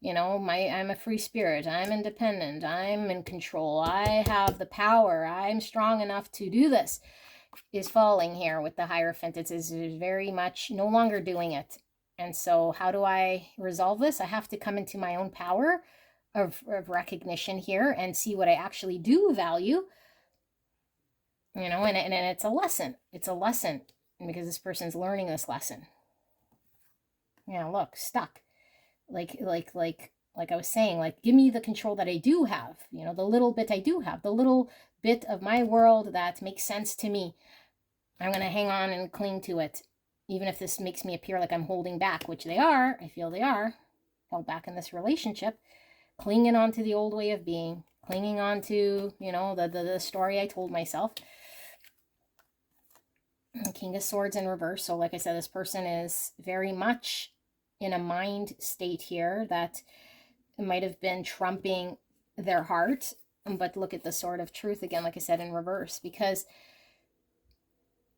I'm a free spirit, I'm independent, I'm in control, I have the power, I'm strong enough to do this, is falling here with the Hierophant. It is very much no longer doing it. And so how do I resolve this? I have to come into my own power of recognition here and see what I actually do value, and it's a lesson. It's a lesson because this person's learning this lesson. Look, stuck. Like I was saying, like, give me the control that I do have, the little bit I do have, the little bit of my world that makes sense to me. I'm going to hang on and cling to it, even if this makes me appear like I'm holding back, which they are. I feel they are held back in this relationship, clinging on to the old way of being, clinging on to, the story I told myself. King of Swords in reverse. So like I said, this person is very much in a mind state here that might have been trumping their heart. But look at the Sword of Truth again, like I said, in reverse, because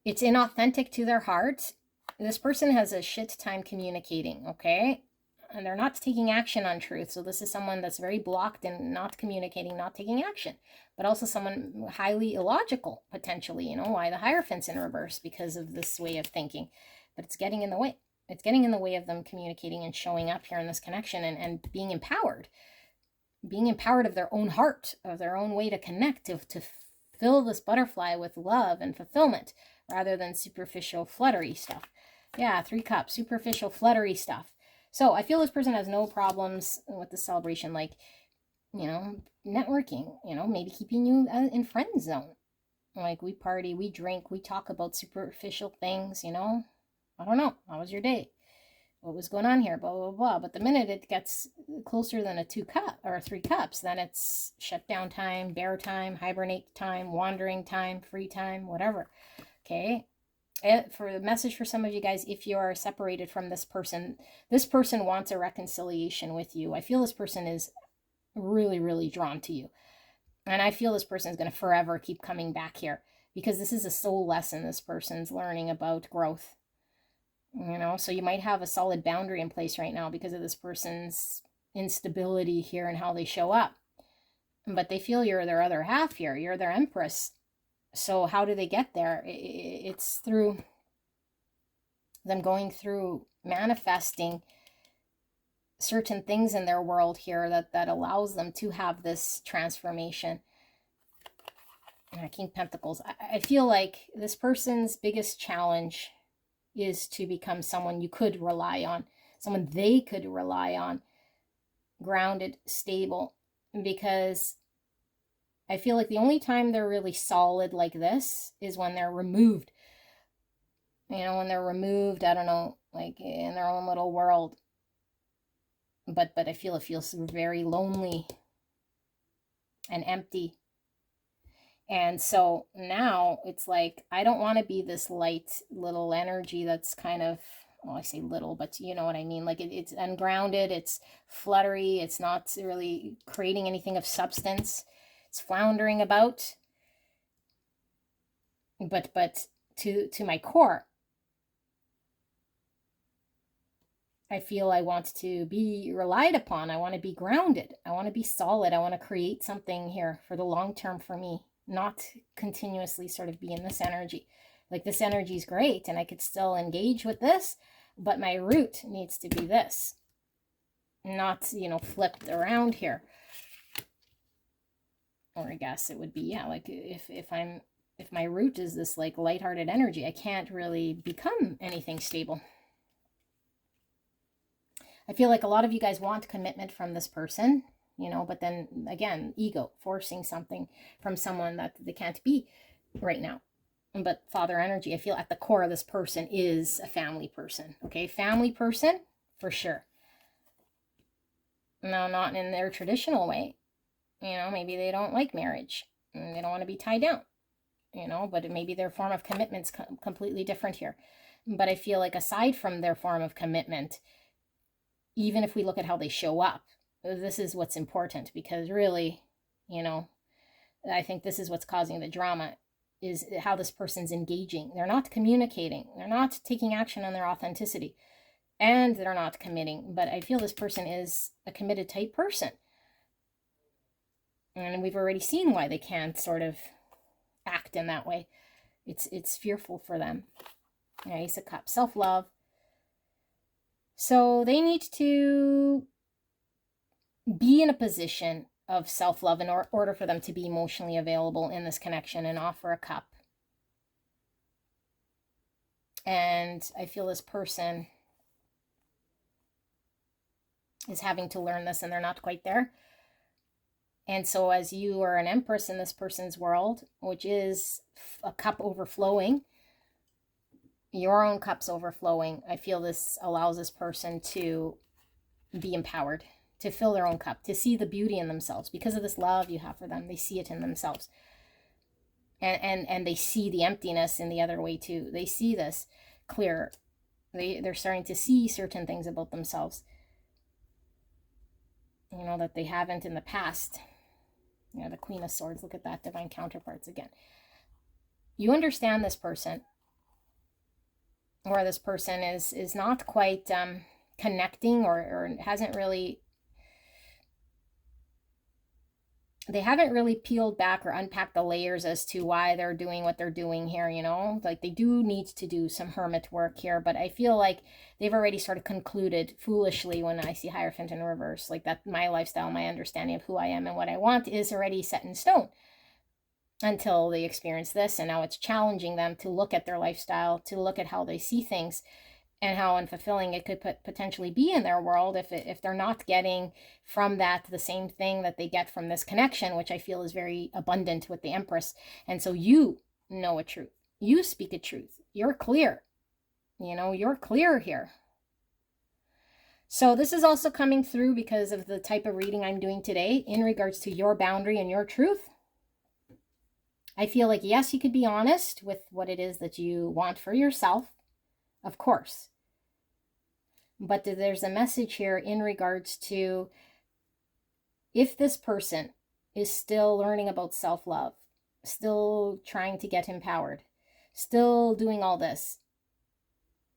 it's inauthentic to their heart. This person has a shit time communicating, okay? And they're not taking action on truth. So this is someone that's very blocked and not communicating, not taking action. But also someone highly illogical, potentially. Why the Hierophant's in reverse? Because of this way of thinking. But it's getting in the way. It's getting in the way of them communicating and showing up here in this connection and being empowered. Being empowered of their own heart, of their own way to connect, to fill this butterfly with love and fulfillment, rather than superficial fluttery stuff. Yeah, 3 cups, superficial fluttery stuff. So I feel this person has no problems with the celebration, like, networking, maybe keeping you in friend zone. Like, we party, we drink, we talk about superficial things, I don't know. How was your day? What was going on here? Blah, blah, blah. But the minute it gets closer than a 2 cup or 3 cups, then it's shutdown time, bear time, hibernate time, wandering time, free time, whatever. Okay. For the message for some of you guys, if you are separated from this person wants a reconciliation with you. I feel this person is really, really drawn to you. And I feel this person is going to forever keep coming back here because this is a soul lesson this person's learning about growth. So you might have a solid boundary in place right now because of this person's instability here and how they show up. But they feel you're their other half here. You're their empress. So how do they get there? It's through them going through manifesting certain things in their world here that allows them to have this transformation. King Pentacles. I feel like this person's biggest challenge is to become someone you could rely on, someone they could rely on, grounded, stable, because I feel like the only time they're really solid like this is when they're removed. When they're removed, I don't know, like in their own little world. But I feel it feels very lonely and empty. And so now it's like, I don't want to be this light little energy that's kind of, well, I say little, but you know what I mean? Like it's ungrounded, it's fluttery, it's not really creating anything of substance. It's floundering about. But to my core, I feel I want to be relied upon. I want to be grounded. I want to be solid. I want to create something here for the long term for me, not continuously sort of be in this energy. Like this energy is great and I could still engage with this, but my root needs to be this, not, flipped around here. Or I guess it would be, yeah, like if my root is this like lighthearted energy, I can't really become anything stable. I feel like a lot of you guys want commitment from this person, but then again, ego, forcing something from someone that they can't be right now. But father energy, I feel at the core of this person is a family person. Okay, family person for sure. No, not in their traditional way. Maybe they don't like marriage and they don't want to be tied down. you know, but maybe their form of commitment's completely different here. But I feel like aside from their form of commitment, even if we look at how they show up, this is what's important, because really, you know, I think this is what's causing the drama, is how this person's engaging. They're not communicating. They're not taking action on their authenticity, and they're not committing. But I feel this person is a committed type person. And we've already seen why they can't sort of act in that way. It's fearful for them. Yeah, Ace of Cups, self-love. So they need to be in a position of self-love in order for them to be emotionally available in this connection and offer a cup. And I feel this person is having to learn this, and they're not quite there. And so as you are an Empress in this person's world, which is a cup overflowing, your own cup's overflowing, I feel this allows this person to be empowered, to fill their own cup, to see the beauty in themselves. Because of this love you have for them, they see it in themselves. And they see the emptiness in the other way too. They see this clearer. They're starting to see certain things about themselves, you know, that they haven't in the past. You know, the Queen of Swords, look at that, divine counterparts again. You understand this person, or this person is not quite connecting, or hasn't really, they haven't really peeled back or unpacked the layers as to why they're doing what they're doing here, you know. Like, they do need to do some hermit work here, but I feel like they've already sort of concluded foolishly when I see Hierophant in reverse, like that my lifestyle, my understanding of who I am and what I want is already set in stone, until they experience this. And now it's challenging them to look at their lifestyle, to look at how they see things, and how unfulfilling it could potentially be in their world if they're not getting from that the same thing that they get from this connection, which I feel is very abundant with the Empress. And so you know a truth. You speak a truth. You're clear. You know, you're clear here. So this is also coming through because of the type of reading I'm doing today in regards to your boundary and your truth. I feel like, yes, you could be honest with what it is that you want for yourself, of course. But there's a message here in regards to, if this person is still learning about self-love, still trying to get empowered, still doing all this,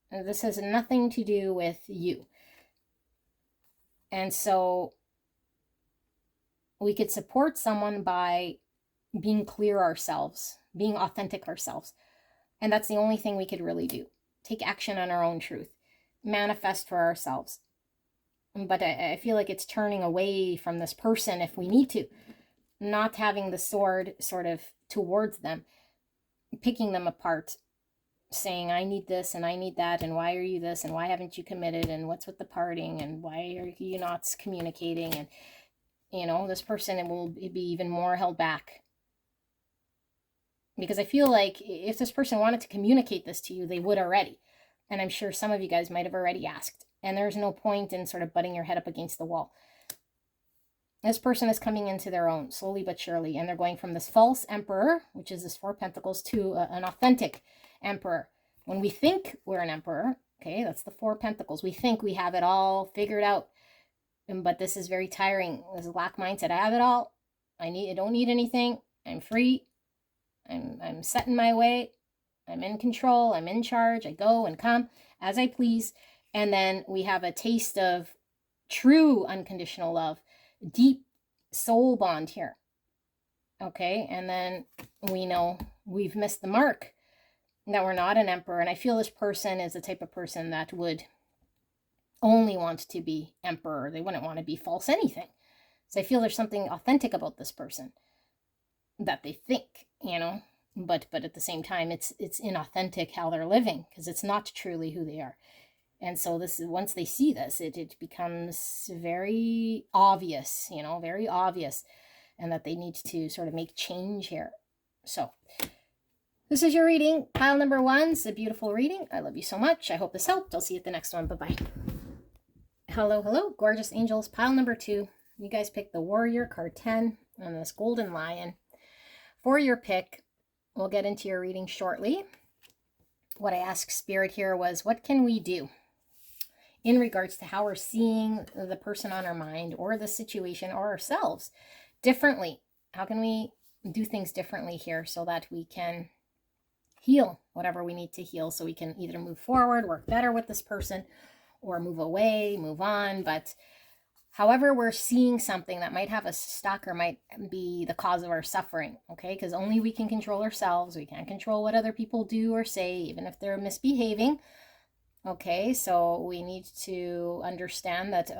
this has nothing to do with you. And so we could support someone by being clear ourselves, being authentic ourselves. And that's the only thing we could really do. Take action on our own truth. Manifest for ourselves. But I feel like it's turning away from this person if we need to. Not having the sword sort of towards them. Picking them apart. Saying, I need this and I need that, and why are you this, and why haven't you committed, and what's with the parting, and why are you not communicating, and, you know, this person will be even more held back. Because I feel like if this person wanted to communicate this to you, they would already. And I'm sure some of you guys might have already asked. And there's no point in sort of butting your head up against the wall. This person is coming into their own, slowly but surely. And they're going from this false emperor, which is this 4 of Pentacles, to an authentic emperor. When we think we're an emperor, okay, that's the 4 of Pentacles. We think we have it all figured out. But this is very tiring. This is lack mindset. I have it all. I don't need anything. I'm free. I'm set in my way. I'm in control. I'm in charge. I go and come as I please. And then we have a taste of true unconditional love, deep soul bond here. Okay, and then we know we've missed the mark, that we're not an emperor. And I feel this person is the type of person that would only want to be emperor. They wouldn't want to be false anything. So I feel there's something authentic about this person that they think, you know. But at the same time, it's inauthentic how they're living, because it's not truly who they are. And so this is, once they see this, it becomes very obvious, you know, very obvious, and that they need to sort of make change here. So this is your reading. Pile number 1. It's a beautiful reading. I love you so much. I hope this helped. I'll see you at the next one. Bye-bye. Hello, hello, gorgeous angels. Pile number 2. You guys picked the Warrior, card 10, and this Golden Lion. For your pick, we'll get into your reading shortly. What I asked Spirit here was, what can we do in regards to how we're seeing the person on our mind or the situation or ourselves differently? How can we do things differently here so that we can heal whatever we need to heal, so we can either move forward, work better with this person, or move away, move on. But however we're seeing something that might have us stuck or might be the cause of our suffering, okay? Because only we can control ourselves. We can't control what other people do or say, even if they're misbehaving. Okay, so we need to understand that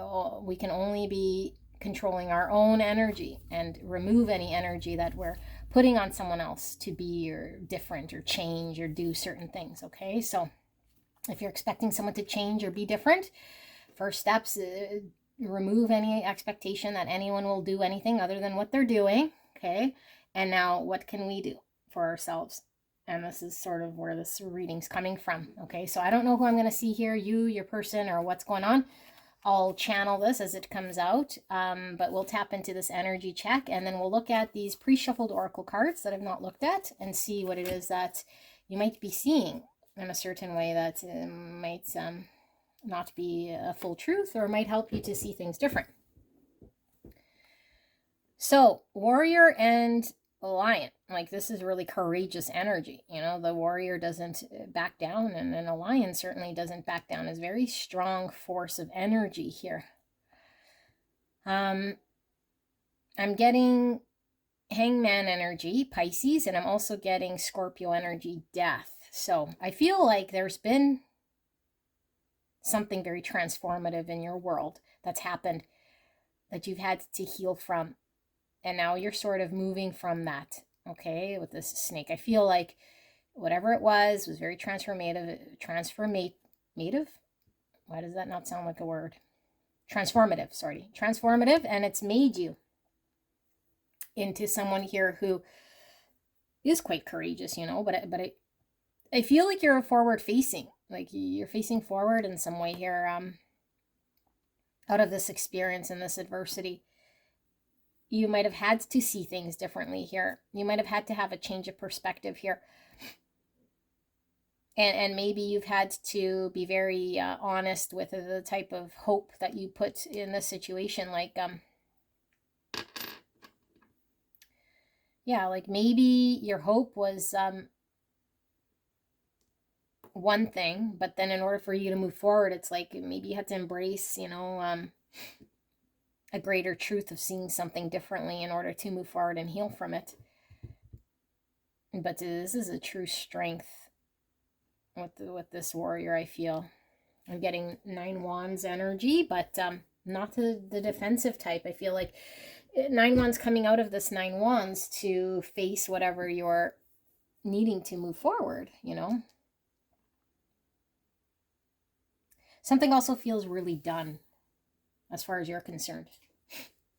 we can only be controlling our own energy and remove any energy that we're putting on someone else to be or different or change or do certain things. Okay, so if you're expecting someone to change or be different, first steps, remove any expectation that anyone will do anything other than what they're doing. Okay, and now what can we do for ourselves? And this is sort of where this reading's coming from. Okay, so I don't know who I'm going to see here, you, your person, or what's going on. I'll channel this as it comes out, but we'll tap into this energy check, and then we'll look at these pre-shuffled oracle cards that I've not looked at and see what it is that you might be seeing in a certain way that might not be a full truth, or might help you to see things different. So, warrior and lion, like this is really courageous energy. You know, the warrior doesn't back down, and then a lion certainly doesn't back down. It's very strong force of energy here. I'm getting hangman energy, Pisces, and I'm also getting Scorpio energy, death. So I feel like there's been something very transformative in your world that's happened that you've had to heal from. And now you're sort of moving from that, okay, with this snake. I feel like whatever it was very transformative. Why does that not sound like a word? Transformative, sorry. Transformative, and it's made you into someone here who is quite courageous, you know, but I feel like you're forward facing, like you're facing forward in some way here, out of this experience and this adversity. You might have had to see things differently here. You might have had to have a change of perspective here. And maybe you've had to be very honest with the type of hope that you put in this situation. Like, yeah, like maybe your hope was one thing, but then in order for you to move forward, it's like maybe you had to embrace, you know, a greater truth of seeing something differently in order to move forward and heal from it. But this is a true strength with this warrior, I feel. I'm getting 9 wands energy, but not the defensive type. I feel like 9 wands coming out of this 9 wands to face whatever you're needing to move forward, you know. Something also feels really done as far as you're concerned.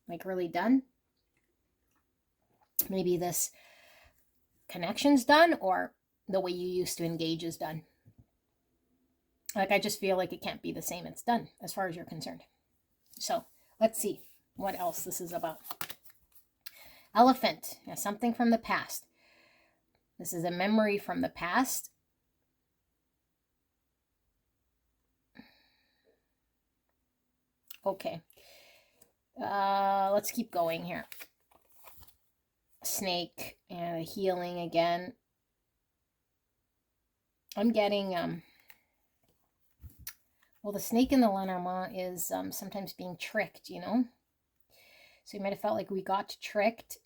Like really done. Maybe this connection's done, or the way you used to engage is done. Like I just feel like it can't be the same. It's done as far as you're concerned. So let's see what else this is about. Elephant, yeah, something from the past. This is a memory from the past. Okay. Let's keep going here. Snake and healing again. I'm getting, well, the snake in the Lenormand is sometimes being tricked, you know? So you might have felt like we got tricked.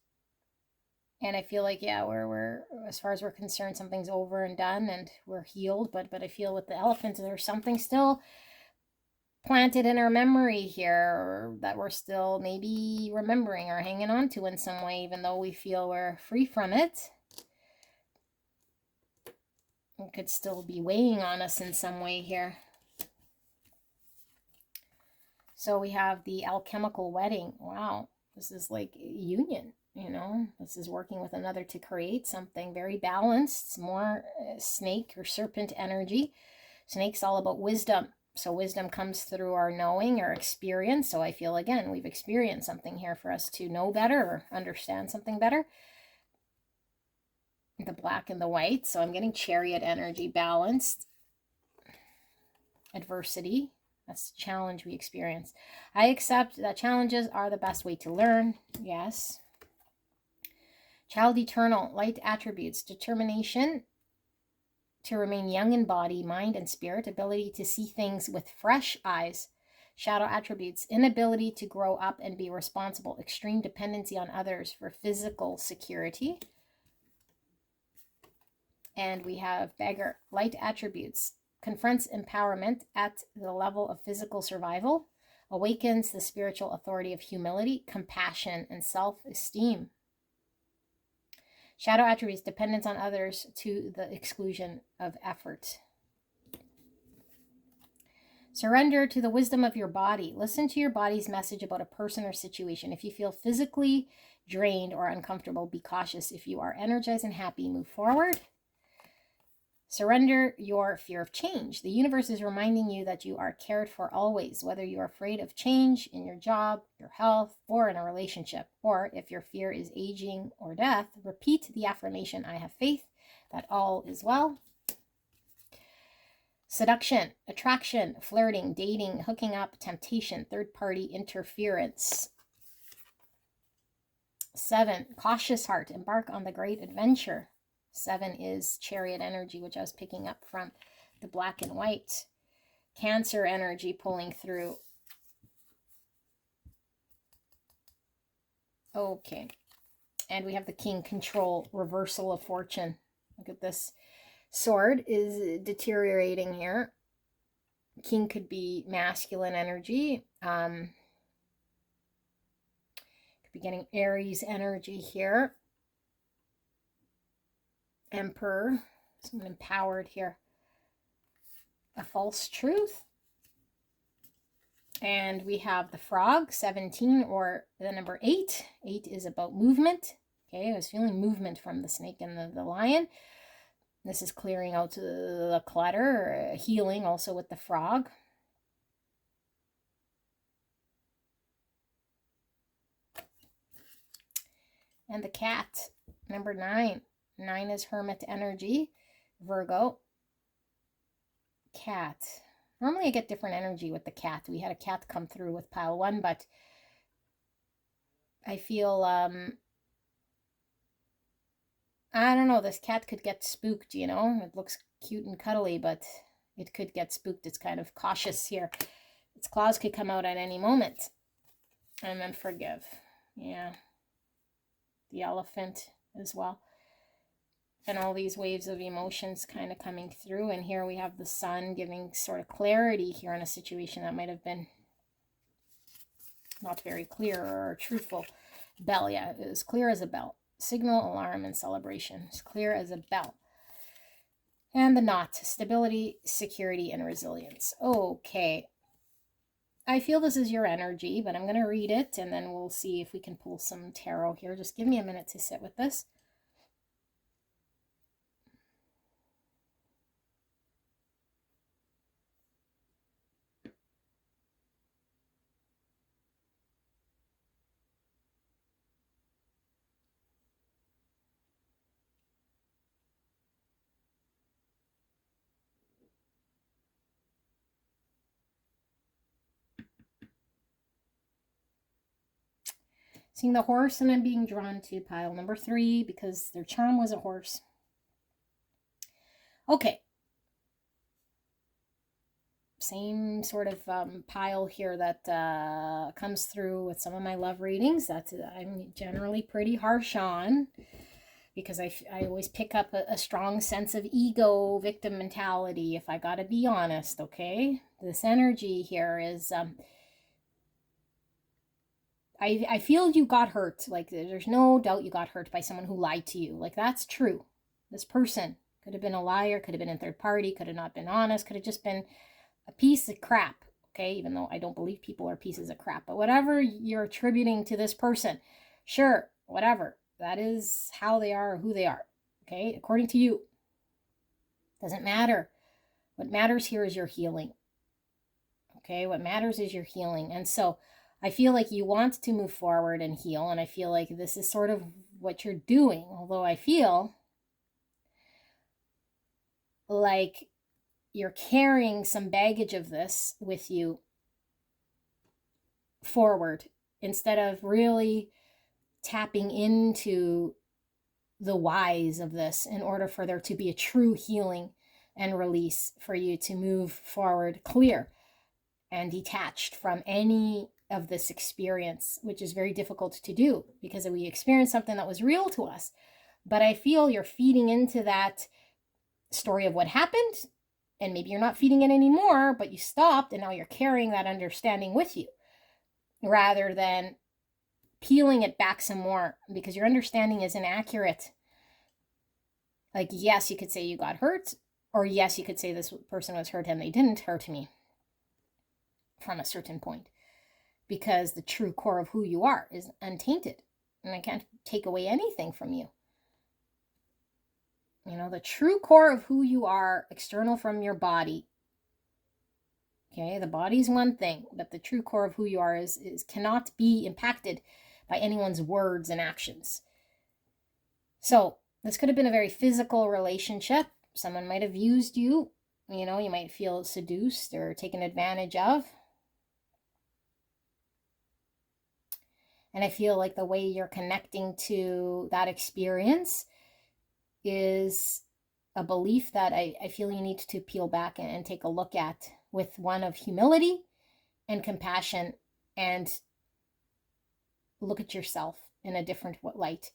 And I feel like, yeah, we're as far as we're concerned, something's over and done and we're healed. But I feel with the elephant, there's something still planted in our memory here that we're still maybe remembering or hanging on to in some way, even though we feel we're free from it. It could still be weighing on us in some way here. So we have the alchemical wedding. Wow, this is like union, you know. This is working with another to create something very balanced, more snake or serpent energy. Snake's all about wisdom. So wisdom comes through our knowing or experience. So I feel, again, we've experienced something here for us to know better or understand something better. the black and the white. So I'm getting Chariot energy, balanced. Adversity, that's the challenge we experience. I accept that challenges are the best way to learn. Yes. Child eternal, light attributes, determination to remain young in body, mind, and spirit, ability to see things with fresh eyes. Shadow attributes, inability to grow up and be responsible, extreme dependency on others for physical security. And we have beggar, light attributes, confronts empowerment at the level of physical survival, awakens the spiritual authority of humility, compassion, and self-esteem. Shadow attributes, dependence on others to the exclusion of effort. Surrender to the wisdom of your body. Listen to your body's message about a person or situation. If you feel physically drained or uncomfortable, be cautious. If you are energized and happy, move forward. Surrender your fear of change. The universe is reminding you that you are cared for always, whether you are afraid of change in your job, your health, or in a relationship. Or if your fear is aging or death, repeat the affirmation, I have faith that all is well. Seduction, attraction, flirting, dating, hooking up, temptation, third-party interference. 7, cautious heart, embark on the great adventure. 7 is Chariot energy, which I was picking up from the black and white. Cancer energy pulling through. Okay. And we have the King, control, reversal of fortune. Look at this. Sword is deteriorating here. King could be masculine energy. Could be getting Aries energy here. Emperor, someone empowered here. A false truth. And we have the frog, 17, or the number 8. 8 is about movement. Okay, I was feeling movement from the snake and the lion. This is clearing out the clutter, healing also with the frog. And the cat, number 9. 9 is hermit energy, Virgo. Cat. Normally I get different energy with the cat. We had a cat come through with pile 1, but I feel, I don't know, this cat could get spooked, you know. It looks cute and cuddly, but it could get spooked. It's kind of cautious here. Its claws could come out at any moment. And then forgive. Yeah. The elephant as well. And all these waves of emotions kind of coming through. And here we have the sun giving sort of clarity here in a situation that might have been not very clear or truthful. Bell, yeah, it was clear as a bell. Signal, alarm, and celebration. It's clear as a bell. And the knot, stability, security, and resilience. Okay. I feel this is your energy, but I'm going to read it, and then we'll see if we can pull some tarot here. Just give me a minute to sit with this. Seeing the horse, and I'm being drawn to pile number 3 because their charm was a horse. Okay. Same sort of pile here that comes through with some of my love readings that I'm generally pretty harsh on because I always pick up a strong sense of ego, victim mentality, if I gotta be honest, okay? This energy here is... I feel you got hurt. Like, there's no doubt you got hurt by someone who lied to you. Like, that's true. This person could have been a liar, could have been in third party, could have not been honest, could have just been a piece of crap. Okay, even though I don't believe people are pieces of crap. But whatever you're attributing to this person, sure, whatever. That is how they are or who they are. Okay, according to you. Doesn't matter. What matters here is your healing. Okay, what matters is your healing. And so I feel like you want to move forward and heal, and I feel like this is sort of what you're doing, although I feel like you're carrying some baggage of this with you forward instead of really tapping into the whys of this in order for there to be a true healing and release, for you to move forward clear and detached from any of this experience, which is very difficult to do because we experienced something that was real to us. But I feel you're feeding into that story of what happened, and maybe you're not feeding it anymore, but you stopped and now you're carrying that understanding with you rather than peeling it back some more, because your understanding is inaccurate. Like, yes, you could say you got hurt, or yes, you could say this person was hurt and they didn't hurt me from a certain point, because the true core of who you are is untainted, and I can't take away anything from you. You know, the true core of who you are, external from your body. Okay, the body's one thing, but the true core of who you are is cannot be impacted by anyone's words and actions. So this could have been a very physical relationship. Someone might have used you. You know, you might feel seduced or taken advantage of. And I feel like the way you're connecting to that experience is a belief that I feel you need to peel back and take a look at, with one of humility and compassion, and look at yourself in a different light.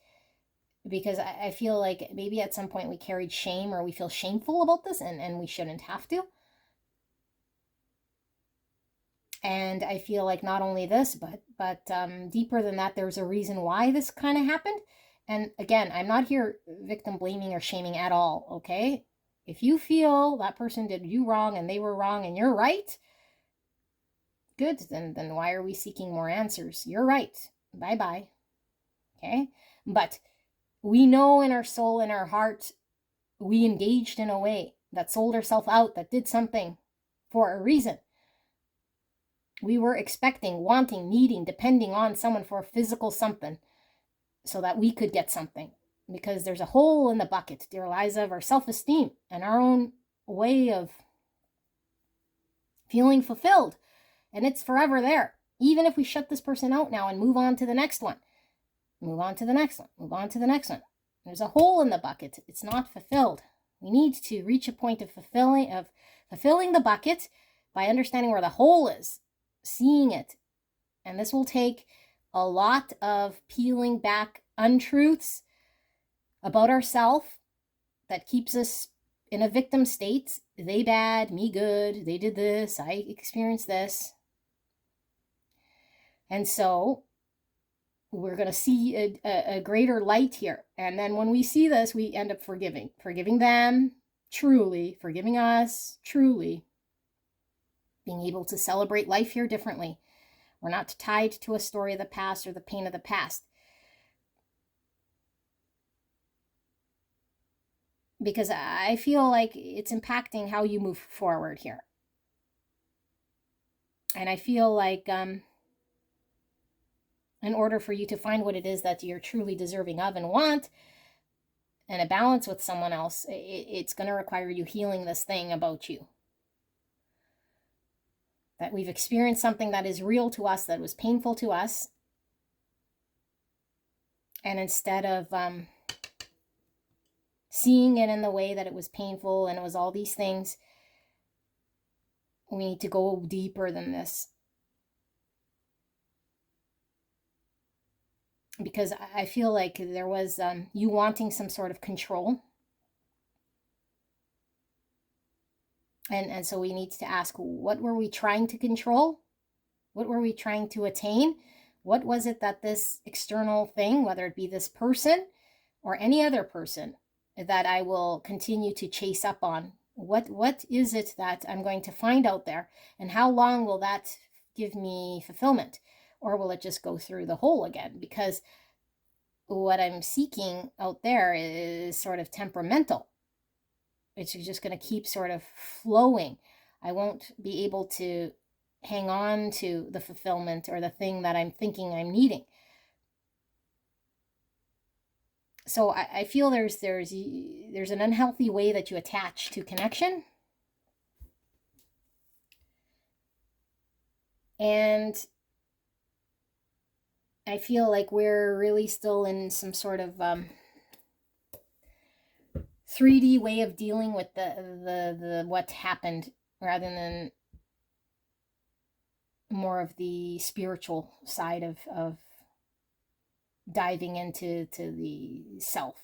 Because I feel like maybe at some point we carried shame, or we feel shameful about this, and we shouldn't have to. And I feel like not only this, but deeper than that, there's a reason why this kind of happened. And again, I'm not here victim blaming or shaming at all, okay? If you feel that person did you wrong and they were wrong and you're right, good, then why are we seeking more answers? You're right. Bye-bye. Okay? But we know in our soul, in our heart, we engaged in a way that sold ourselves out, that did something for a reason. We were expecting, wanting, needing, depending on someone for a physical something so that we could get something. Because there's a hole in the bucket, dear Liza, of our self-esteem and our own way of feeling fulfilled. And it's forever there. Even if we shut this person out now and move on to the next one. Move on to the next one. Move on to the next one. There's a hole in the bucket. It's not fulfilled. We need to reach a point of fulfilling the bucket by understanding where the hole is, seeing it. And this will take a lot of peeling back untruths about ourselves that keeps us in a victim state. They bad, me good, they did this, I experienced this. And so we're going to see a greater light here. And then when we see this, we end up forgiving them truly, forgiving us truly, being able to celebrate life here differently. We're not tied to a story of the past or the pain of the past. Because I feel like it's impacting how you move forward here. And I feel like in order for you to find what it is that you're truly deserving of and want, and a balance with someone else, it's going to require you healing this thing about you. That we've experienced something that is real to us, that was painful to us. And instead of seeing it in the way that it was painful and it was all these things, we need to go deeper than this. Because I feel like there was you wanting some sort of control. And so we need to ask, what were we trying to control? What were we trying to attain? What was it that this external thing, whether it be this person or any other person, that I will continue to chase up on? What is it that I'm going to find out there? And how long will that give me fulfillment? Or will it just go through the hole again? Because what I'm seeking out there is sort of temperamental. It's just going to keep sort of flowing. I won't be able to hang on to the fulfillment or the thing that I'm thinking I'm needing. So I feel there's an unhealthy way that you attach to connection. And I feel like we're really still in some sort of 3D way of dealing with the what happened, rather than more of the spiritual side of diving into the self,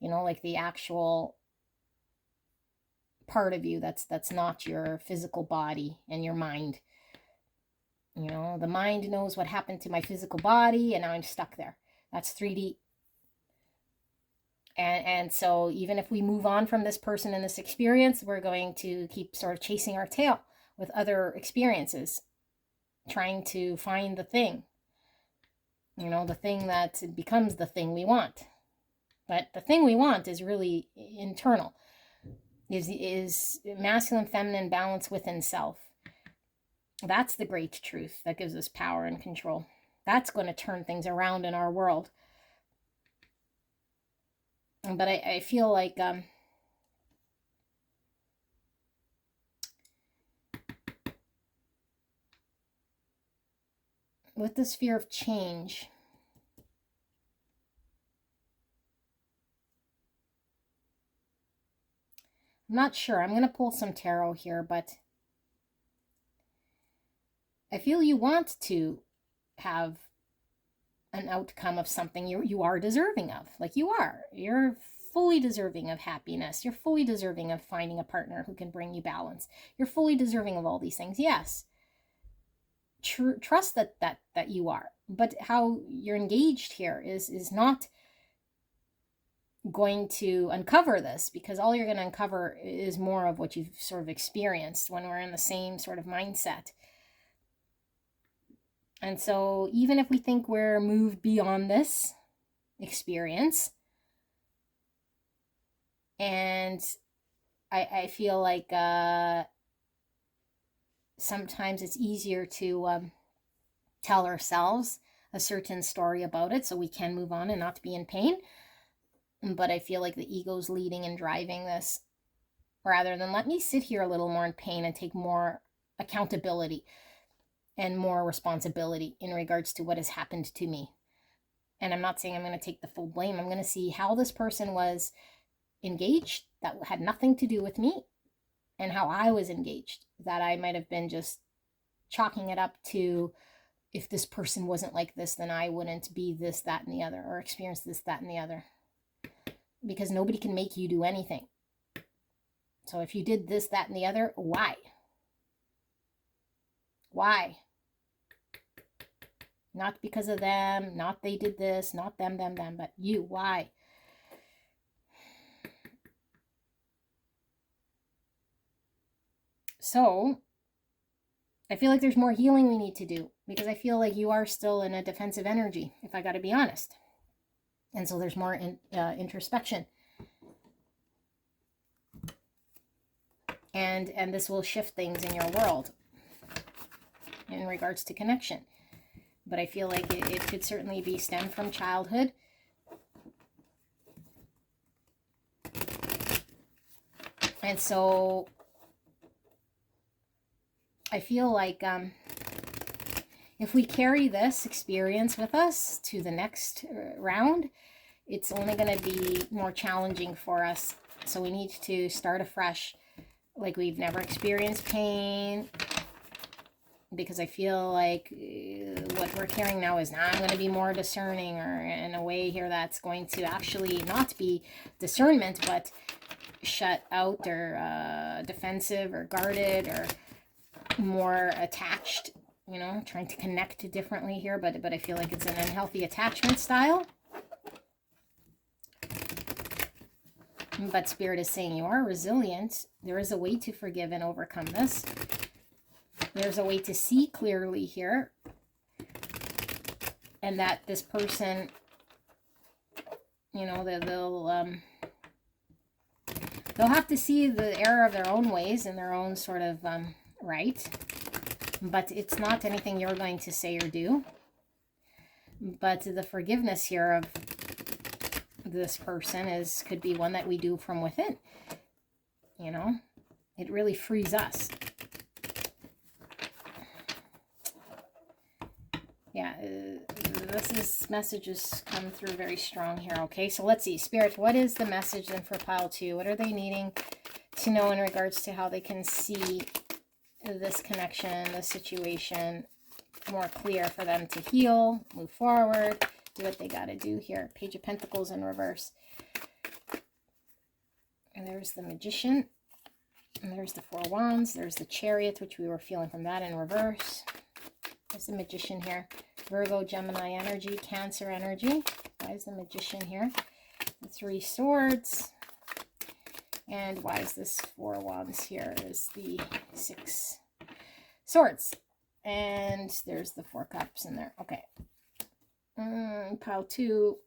like the actual part of you that's not your physical body and your mind. The mind knows what happened to my physical body, and now I'm stuck there. That's 3D. And so even if we move on from this person and this experience, we're going to keep sort of chasing our tail with other experiences, trying to find the thing, the thing that becomes the thing we want. But the thing we want is really internal, is masculine, feminine balance within self. That's the great truth that gives us power and control. That's going to turn things around in our world. But I feel like with this fear of change, I'm not sure. I'm going to pull some tarot here, but I feel you want to have an outcome of something you are deserving of. Like you're fully deserving of happiness. You're fully deserving of finding a partner who can bring you balance. You're fully deserving of all these things. Yes. Trust that you are. But how you're engaged here is not going to uncover this, because all you're going to uncover is more of what you've sort of experienced when we're in the same sort of mindset. And so even if we think we're moved beyond this experience, and I feel like sometimes it's easier to tell ourselves a certain story about it so we can move on and not be in pain. But I feel like the ego's leading and driving this, rather than let me sit here a little more in pain and take more accountability and more responsibility in regards to what has happened to me. And I'm not saying I'm going to take the full blame. I'm going to see how this person was engaged that had nothing to do with me, and how I was engaged that I might have been just chalking it up to, if this person wasn't like this, then I wouldn't be this, that, and the other, or experience this, that, and the other. Because nobody can make you do anything. So if you did this, that, and the other, why? Why? Not because of them, not they did this, not them, but you. Why? So I feel like there's more healing we need to do, because I feel like you are still in a defensive energy, if I got to be honest. And so there's more introspection. And this will shift things in your world in regards to connection. But I feel like it could certainly be stemmed from childhood. And so I feel like if we carry this experience with us to the next round, it's only going to be more challenging for us. So we need to start afresh, like we've never experienced pain, because I feel like what we're carrying now is, I'm going to be more discerning, or in a way here that's going to actually not be discernment, but shut out, or defensive, or guarded, or more attached, trying to connect differently here, but I feel like it's an unhealthy attachment style. But Spirit is saying you are resilient. There is a way to forgive and overcome this. There's a way to see clearly here. And that this person, they'll have to see the error of their own ways and their own sort of right. But it's not anything you're going to say or do. But the forgiveness here of this person could be one that we do from within. You know, it really frees us. Yeah, this message has come through very strong here. Okay, so let's see. Spirit, what is the message then for pile 2? What are they needing to know in regards to how they can see this connection, this situation more clear for them to heal, move forward, do what they got to do here? Page of Pentacles in reverse. And there's the Magician. And there's the Four Wands. There's the Chariot, which we were feeling from that in reverse. There's the Magician here. Virgo, Gemini energy, Cancer energy. Why is the Magician here? The Three Swords. And why is this Four Wands here? Is the Six Swords. And there's the Four Cups in there. Okay. Pile 2.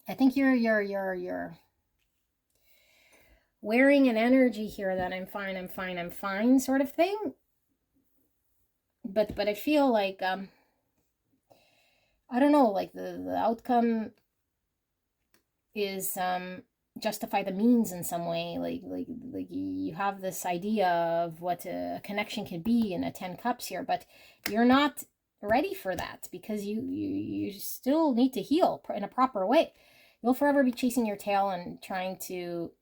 I think you're wearing an energy here that I'm fine sort of thing. But I feel like I don't know, like the outcome is justify the means in some way. Like you have this idea of what a connection can be in a 10 cups here, but you're not ready for that because you still need to heal in a proper way. You'll forever be chasing your tail and trying to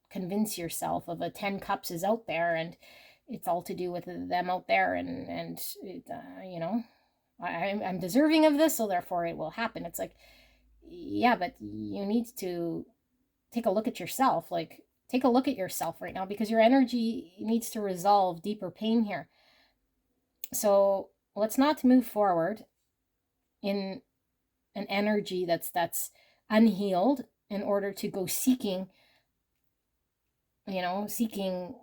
convince yourself of a 10 cups is out there and it's all to do with them out there, and it, you know, I'm deserving of this, so therefore it will happen. It's like, yeah, but you need to take a look at yourself. Like, take a look at yourself right now, because your energy needs to resolve deeper pain here. So let's not move forward in an energy that's unhealed in order to go seeking, you know, seeking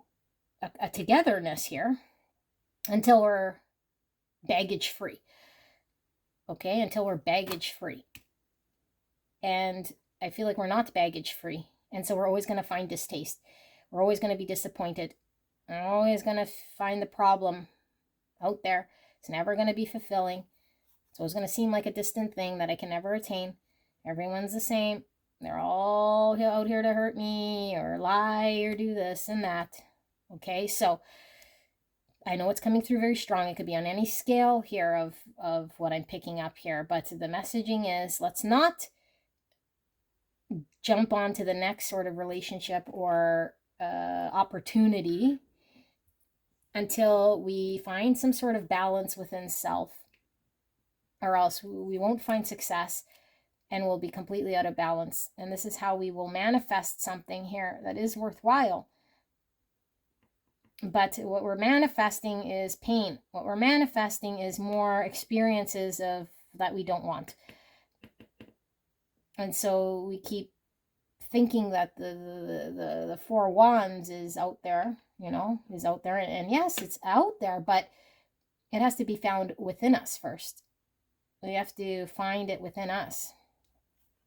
a togetherness here until we're baggage free. Okay, until we're baggage free. And I feel like we're not baggage free. And so we're always going to find distaste. We're always going to be disappointed. We're always going to find the problem out there. It's never going to be fulfilling. It's always going to seem like a distant thing that I can never attain. Everyone's the same. They're all out here to hurt me or lie or do this and that. Okay, so I know it's coming through very strong. It could be on any scale here of what I'm picking up here. But the messaging is, let's not jump onto the next sort of relationship or opportunity until we find some sort of balance within self, or else we won't find success and we'll be completely out of balance. And this is how we will manifest something here that is worthwhile. But what we're manifesting is pain. What we're manifesting is more experiences of that we don't want. And so we keep thinking that the Four Wands is out there, you know, is out there. And yes, it's out there, but it has to be found within us first. We have to find it within us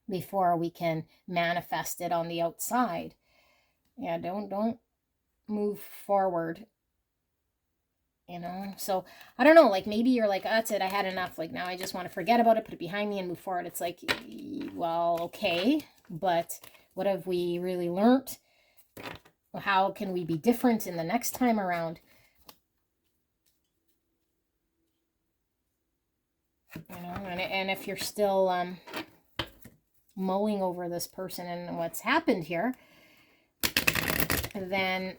before we can manifest it on the outside. Yeah, don't move forward, you know. So I don't know, like maybe you're like, oh, that's it, I had enough, like now I just want to forget about it, put it behind me and move forward. It's like, well, okay, but what have we really learned? How can we be different in the next time around? You know, and if you're still mulling over this person and what's happened here, then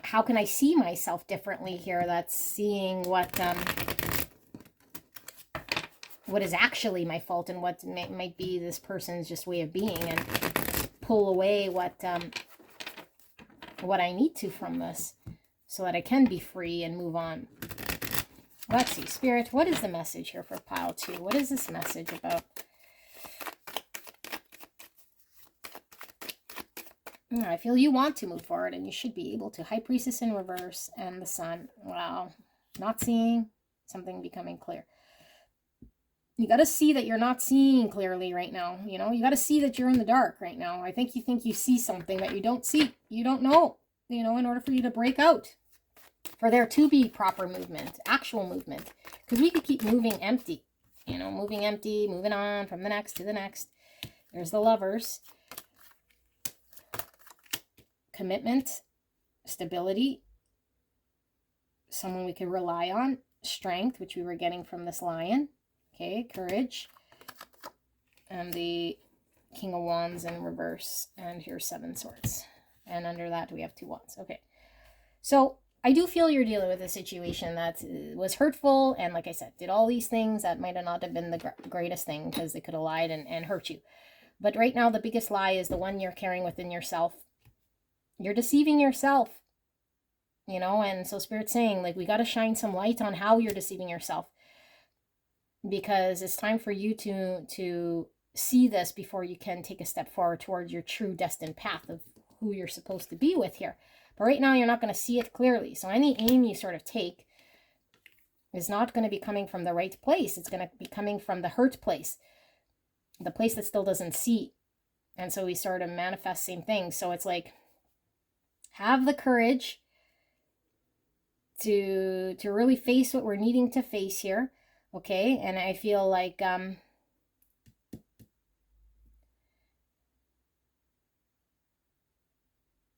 how can I see myself differently here? That's seeing what is actually my fault and what might be this person's just way of being, and pull away what I need to from this so that I can be free and move on. Let's see, Spirit, what is the message here for pile 2? What is this message about? I feel you want to move forward and you should be able to. High Priestess in reverse and the Sun. Wow. Not seeing, something becoming clear. You got to see that you're not seeing clearly right now. You know, you got to see that you're in the dark right now. I think you see something that you don't see. You don't know, you know, in order for you to break out. For there to be proper movement, actual movement. Because we could keep moving empty. You know, moving empty, moving on from the next to the next. There's the Lovers. Commitment, stability, someone we could rely on. Strength, which we were getting from this Lion. Okay, courage. And the King of Wands in reverse. And here's 7 Swords. And under that, we have 2 Wands. Okay. So I do feel you're dealing with a situation that was hurtful. And like I said, did all these things that might have not have been the greatest thing because they could have lied and hurt you. But right now, the biggest lie is the one you're carrying within yourself. You're deceiving yourself. You know, and so Spirit's saying, like, we got to shine some light on how you're deceiving yourself. Because it's time for you to see this before you can take a step forward towards your true destined path of who you're supposed to be with here. But right now, you're not going to see it clearly. So any aim you sort of take is not going to be coming from the right place. It's going to be coming from the hurt place, the place that still doesn't see. And so we sort of manifest same thing. So it's like, have the courage to really face what we're needing to face here. Okay, and I feel like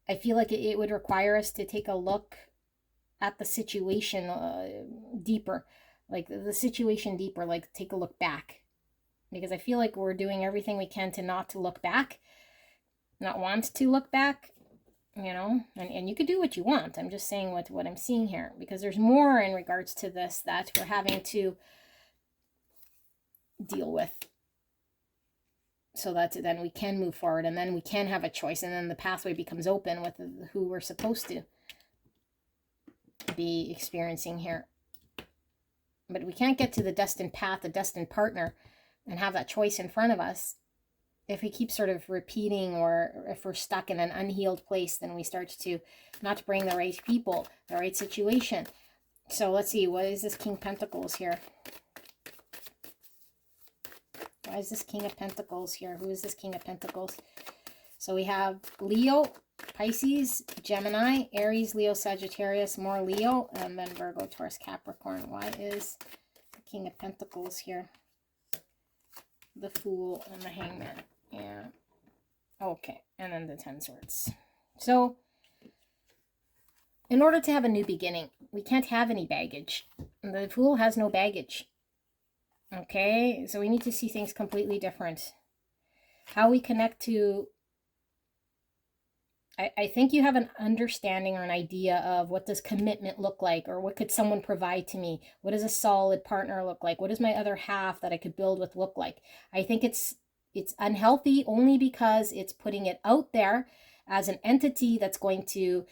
it would require us to take a look at the situation deeper, like the situation deeper, like take a look back, because I feel like we're doing everything we can to not to look back, not want to look back, you know, and you could do what you want. I'm just saying what I'm seeing here, because there's more in regards to this that we're having to deal with, so that then we can move forward, and then we can have a choice, and then the pathway becomes open with who we're supposed to be experiencing here. But we can't get to the destined path, the destined partner, and have that choice in front of us if we keep sort of repeating, or if we're stuck in an unhealed place. Then we start to not bring the right people, the right situation. So let's see, what is this King of Pentacles here? Why is this King of Pentacles here? Who is this King of Pentacles? So we have Leo, Pisces, Gemini, Aries, Leo, Sagittarius, more Leo, and then Virgo, Taurus, Capricorn. Why is the King of Pentacles here? The Fool and the Hangman. Yeah. Okay. And then the 10 Swords. So, in order to have a new beginning, we can't have any baggage. The Fool has no baggage. Okay, so we need to see things completely different. How we connect to... I think you have an understanding or an idea of what does commitment look like, or what could someone provide to me? What does a solid partner look like? What does my other half that I could build with look like? I think it's unhealthy only because it's putting it out there as an entity that's going to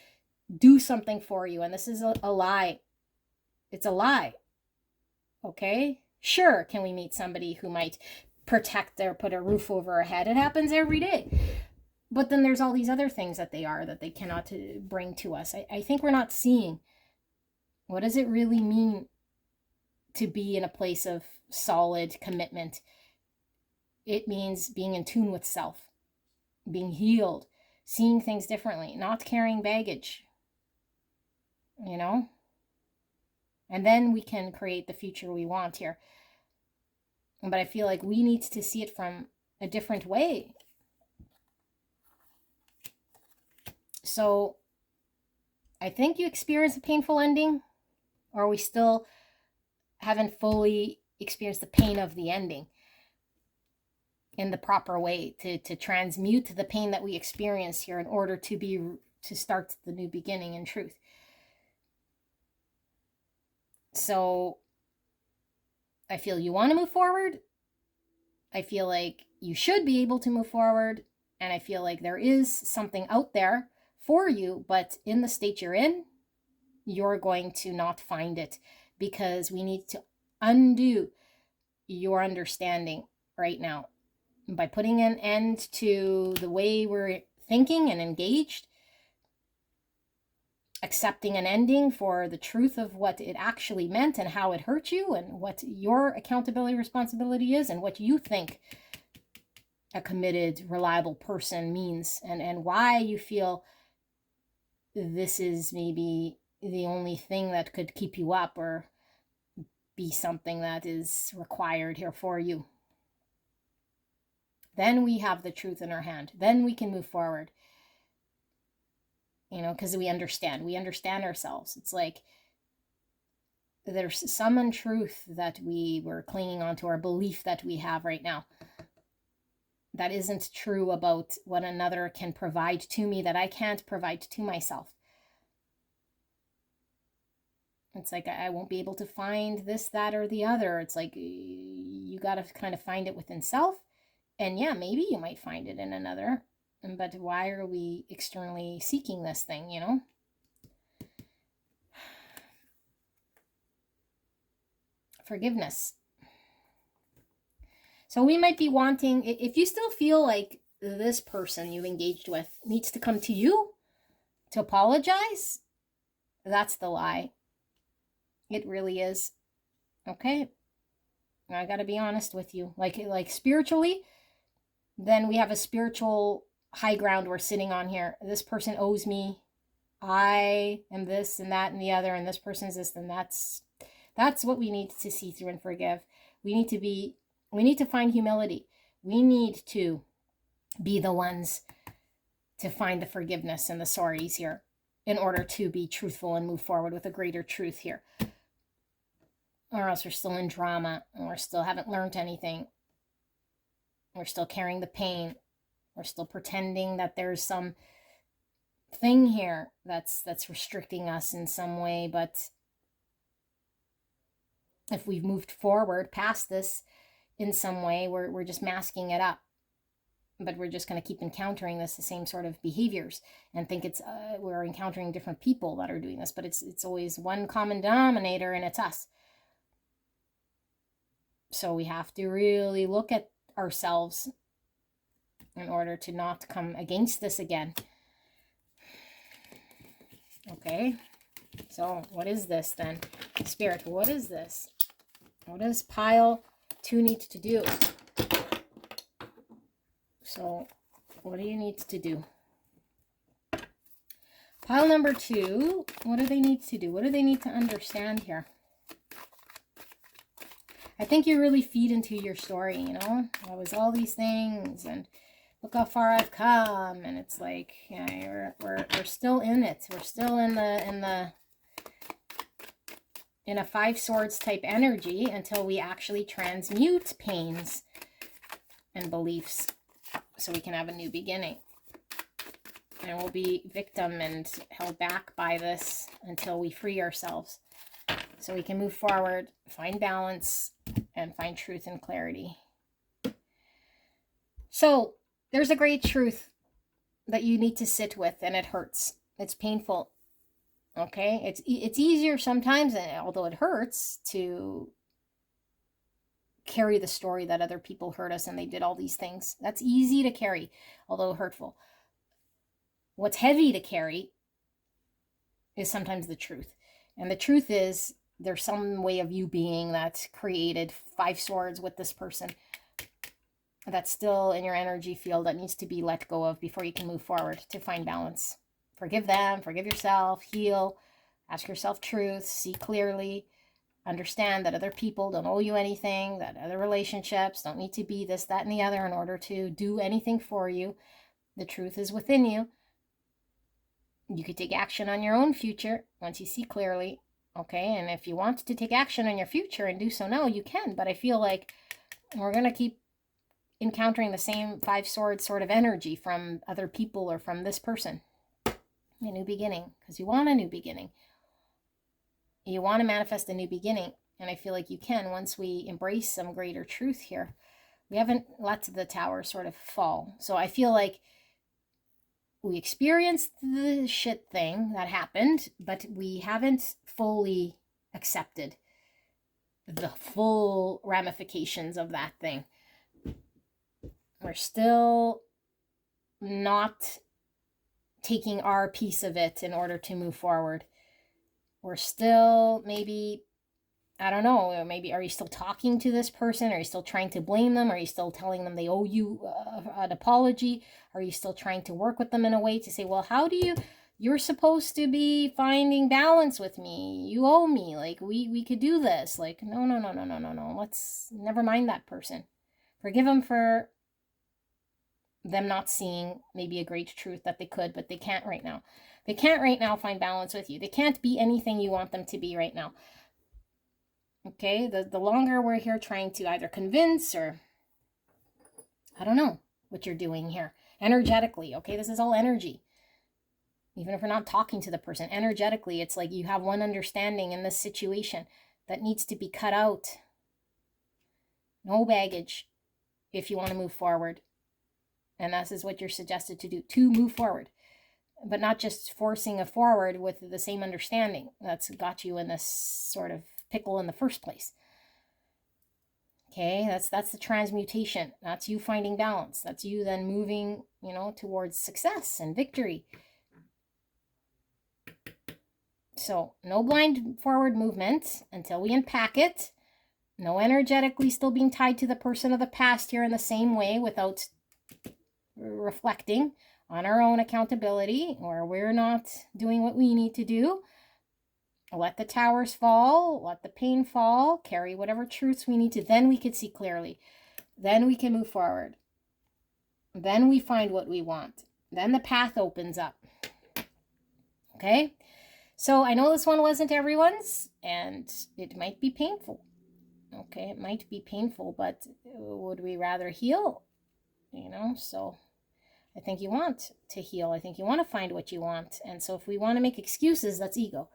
do something for you. And this is a lie. It's a lie. Okay? Sure, can we meet somebody who might protect or put a roof over our head? It happens every day. But then there's all these other things that they cannot bring to us. I think we're not seeing what does it really mean to be in a place of solid commitment. It means being in tune with self, being healed, seeing things differently, not carrying baggage, you know? And then we can create the future we want here. But I feel like we need to see it from a different way. So I think you experienced a painful ending, or we still haven't fully experienced the pain of the ending in the proper way to transmute the pain that we experience here in order to start the new beginning in truth. So I feel you want to move forward. I feel like you should be able to move forward. And I feel like there is something out there for you, but in the state you're in, you're going to not find it, because we need to undo your understanding right now by putting an end to the way we're thinking and engaged, accepting an ending for the truth of what it actually meant and how it hurt you, and what your accountability responsibility is, and what you think a committed, reliable person means, and why you feel this is maybe the only thing that could keep you up or be something that is required here for you. Then we have the truth in our hand. Then we can move forward. You know, because we understand ourselves. It's like there's some untruth that we were clinging on to, our belief that we have right now, that isn't true about what another can provide to me that I can't provide to myself. It's like I won't be able to find this, that, or the other. It's like you got to kind of find it within self. And yeah, maybe you might find it in another. But why are we externally seeking this thing, you know? Forgiveness. So we might be wanting, if you still feel like this person you engaged with needs to come to you to apologize, that's the lie. It really is. Okay? I got to be honest with you. Like spiritually, then we have a spiritual high ground we're sitting on here. This person owes me. I am this and that and the other, and this person's this, and that's what we need to see through and forgive. We need to find humility. We need to be the ones to find the forgiveness and the sorries here in order to be truthful and move forward with a greater truth here. Or else we're still in drama and we still haven't learned anything. We're still carrying the pain. We're still pretending that there's some thing here that's restricting us in some way. But if we've moved forward past this in some way, we're just masking it up. But we're just going to keep encountering the same sort of behaviors and think it's we're encountering different people that are doing this. But it's always one common denominator, and it's us. So we have to really look at ourselves in order to not come against this again. Okay, so what is this then? Spirit, what is this? What does pile 2 need to do? So what do you need to do? Pile number 2, what do they need to do? What do they need to understand here? I think you really feed into your story, you know? I was all these things, and look how far I've come. And it's like, yeah, we're still in it. We're still in a 5 swords type energy until we actually transmute pains and beliefs so we can have a new beginning. And we'll be victim and held back by this until we free ourselves. So we can move forward, find balance, and find truth and clarity. So there's a great truth that you need to sit with, and it hurts. It's painful. Okay? It's easier sometimes, although it hurts, to carry the story that other people hurt us and they did all these things. That's easy to carry, although hurtful. What's heavy to carry is sometimes the truth. And the truth is, there's some way of you being that created 5 swords with this person that's still in your energy field that needs to be let go of before you can move forward to find balance. Forgive them, forgive yourself, heal, ask yourself truth, see clearly, understand that other people don't owe you anything, that other relationships don't need to be this, that, and the other in order to do anything for you. The truth is within you. You could take action on your own future once you see clearly. Okay, and if you want to take action on your future and do so now, you can. But I feel like we're going to keep encountering the same 5 swords sort of energy from other people or from this person. A new beginning, because you want a new beginning. You want to manifest a new beginning. And I feel like you can once we embrace some greater truth here. We haven't let the tower sort of fall. So I feel like we experienced the shit thing that happened, but we haven't fully accepted the full ramifications of that thing. We're still not taking our piece of it in order to move forward. We're still maybe, I don't know, maybe are you still talking to this person? Are you still trying to blame them? Are you still telling them they owe you an apology? Are you still trying to work with them in a way to say, well, how do you're supposed to be finding balance with me. You owe me. Like, we could do this. Like, no. Let's never mind that person. Forgive them for them not seeing maybe a great truth that they could, but they can't right now. They can't right now find balance with you. They can't be anything you want them to be right now. Okay, the longer we're here trying to either convince or, I don't know what you're doing here energetically. Okay, this is all energy. Even if we're not talking to the person, energetically, it's like you have one understanding in this situation that needs to be cut out. No baggage if you want to move forward. And this is what you're suggested to do, to move forward. But not just forcing a forward with the same understanding that's got you in this sort of pickle in the first place. Okay, that's the transmutation. That's you finding balance. That's you then moving, towards success and victory. So no blind forward movement until we unpack it. No energetically still being tied to the person of the past here in the same way without reflecting on our own accountability, or we're not doing what we need to do. Let the towers fall, let the pain fall, carry whatever truths we need to. Then we could see clearly. Then we can move forward. Then we find what we want. Then the path opens up. Okay? So I know this one wasn't everyone's, and it might be painful. Okay, it might be painful, but would we rather heal? So I think you want to heal. I think you want to find what you want. And so if we want to make excuses, that's ego.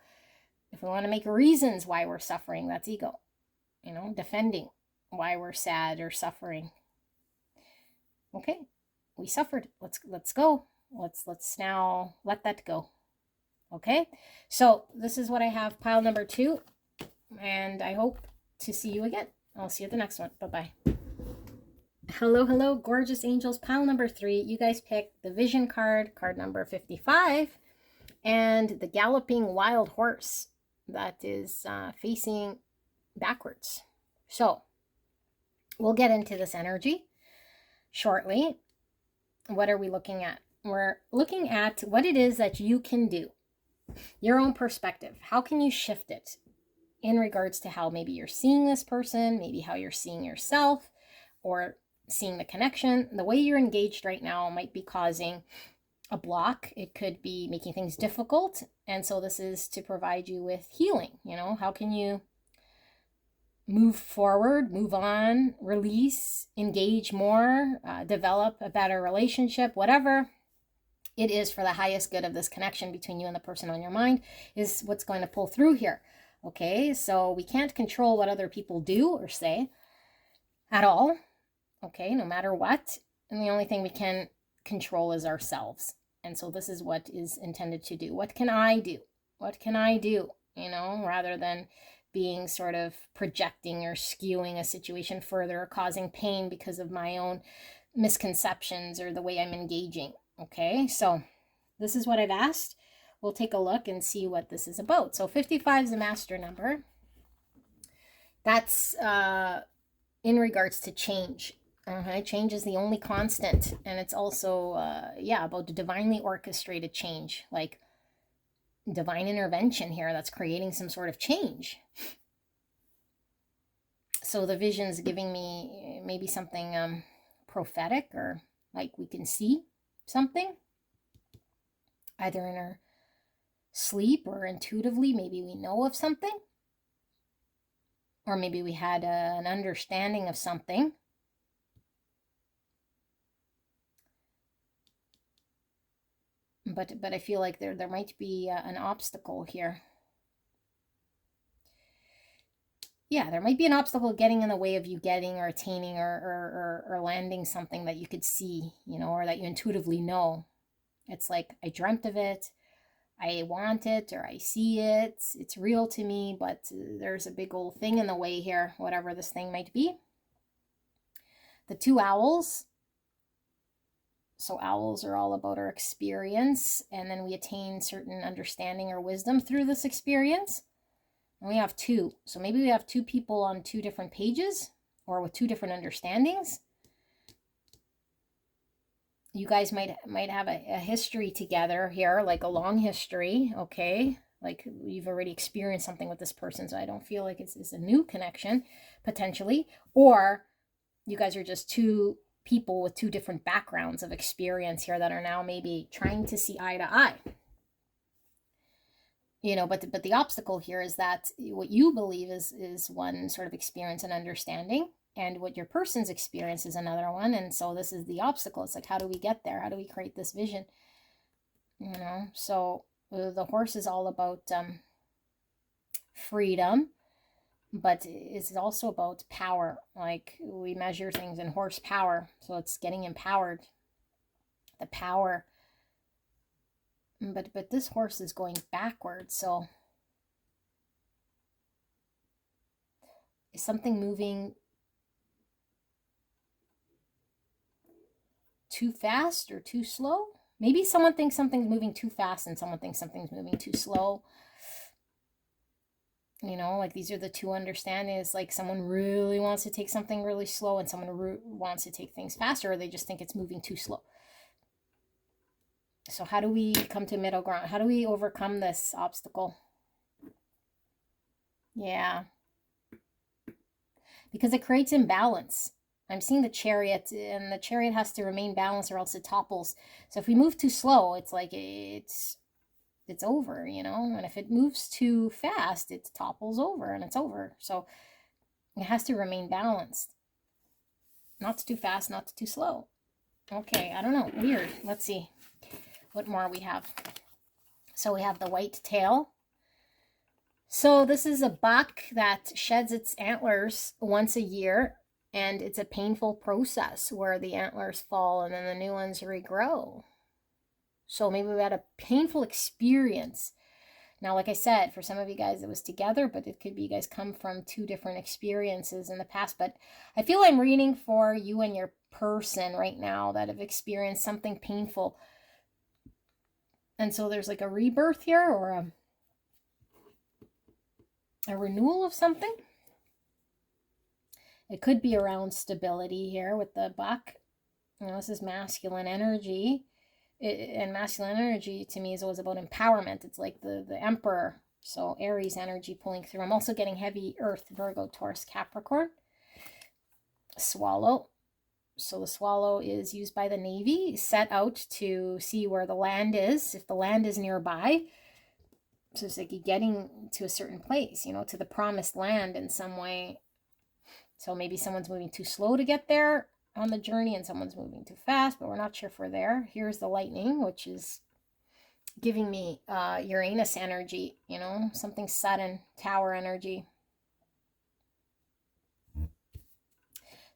If we want to make reasons why we're suffering, that's ego. Defending why we're sad or suffering. Okay, we suffered. Let's go. Let's now let that go. Okay, so this is what I have, pile number 2, and I hope to see you again. I'll see you at the next one. Bye-bye. Hello, gorgeous angels. Pile number 3. You guys picked the vision card number 55, and the galloping wild horse that is facing backwards. So we'll get into this energy shortly. What are we looking at? We're looking at what it is that you can do. Your own perspective. How can you shift it in regards to how maybe you're seeing this person, maybe how you're seeing yourself, or seeing the connection. The way you're engaged right now might be causing a block. It could be making things difficult. And so this is to provide you with healing. How can you move forward, move on, release, engage more, develop a better relationship, whatever it is for the highest good of this connection between you and the person on your mind is what's going to pull through here. Okay, so we can't control what other people do or say at all. Okay, no matter what. And the only thing we can control is ourselves. And so this is what is intended to do. What can I do? What can I do? Rather than being sort of projecting or skewing a situation further or causing pain because of my own misconceptions or the way I'm engaging. Okay, so this is what I've asked. We'll take a look and see what this is about. So 55 is the master number. That's in regards to change. Change is the only constant. And it's also, about the divinely orchestrated change, like divine intervention here that's creating some sort of change. So the vision's giving me maybe something prophetic, or like we can see something either in our sleep or intuitively. Maybe we know of something, or maybe we had an understanding of something. But I feel like there might be an obstacle here. Yeah, there might be an obstacle getting in the way of you getting or attaining or landing something that you could see, or that you intuitively know. It's like, I dreamt of it, I want it, or I see it, it's real to me, but there's a big old thing in the way here, whatever this thing might be. The 2 owls. So owls are all about our experience, and then we attain certain understanding or wisdom through this experience. And we have 2. So maybe we have 2 people on 2 different pages, or with 2 different understandings. You guys might have a history together here, like a long history, okay? Like you've already experienced something with this person, so I don't feel like it's a new connection, potentially. Or you guys are just 2 people with two different backgrounds of experience here that are now maybe trying to see eye to eye. You know, but the obstacle here is that what you believe is one sort of experience and understanding, and what your person's experience is another one. And so this is the obstacle. It's like, how do we get there? How do we create this vision? You know, so the horse is all about freedom, but it's also about power. Like, we measure things in horsepower, so it's getting empowered, the power. But this horse is going backwards, so is something moving too fast or too slow? Maybe someone thinks something's moving too fast and someone thinks something's moving too slow. You know, like, these are the two understandings. Like, someone really wants to take something really slow and someone wants to take things faster, or they just think it's moving too slow. So how do we come to middle ground? How do we overcome this obstacle? Yeah. Because it creates imbalance. I'm seeing the Chariot, and the Chariot has to remain balanced or else it topples. So if we move too slow, it's like it's over, you know? And if it moves too fast, it topples over and it's over. So it has to remain balanced. Not too fast, not too slow. Okay, I don't know. Weird. Let's see what more we have. So we have the white tail. So this is a buck that sheds its antlers once a year, and it's a painful process where the antlers fall and then the new ones regrow. So maybe we had a painful experience. Now, like I said, for some of you guys it was together, but it could be you guys come from two different experiences in the past. But I feel I'm reading for you and your person right now that have experienced something painful. And so there's like a rebirth here, or a renewal of something. It could be around stability here with the buck. You know, this is masculine energy. And masculine energy to me is always about empowerment. It's like the emperor. So Aries energy pulling through. I'm also getting heavy earth, Virgo, Taurus, Capricorn. Swallow. So the swallow is used by the Navy, set out to see where the land is, if the land is nearby. So it's like getting to a certain place, you know, to the promised land in some way. So maybe someone's moving too slow to get there on the journey and someone's moving too fast, but we're not sure if we're there. Here's the lightning, which is giving me Uranus energy, you know, something sudden, tower energy.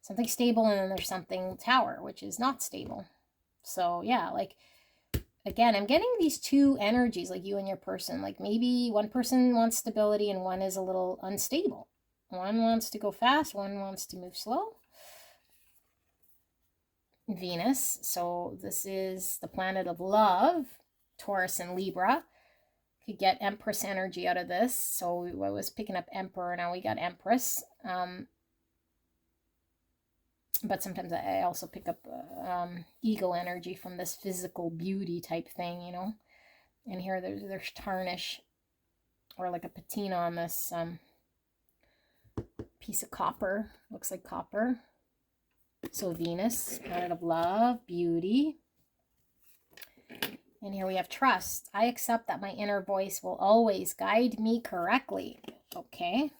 Something stable, and then there's something tower, which is not stable. So yeah, like, again, I'm getting these two energies, like you and your person. Like, maybe one person wants stability and one is a little unstable. One wants to go fast, one wants to move slow. Venus, so this is the planet of love, Taurus and Libra. Could get Empress energy out of this. So I was picking up Emperor, now we got Empress. But sometimes I also pick up ego energy from this physical beauty type thing, you know. And here there's tarnish, or like a patina on this piece of copper. Looks like copper. So Venus, planet of love, beauty. And here we have trust. I accept that my inner voice will always guide me correctly. Okay.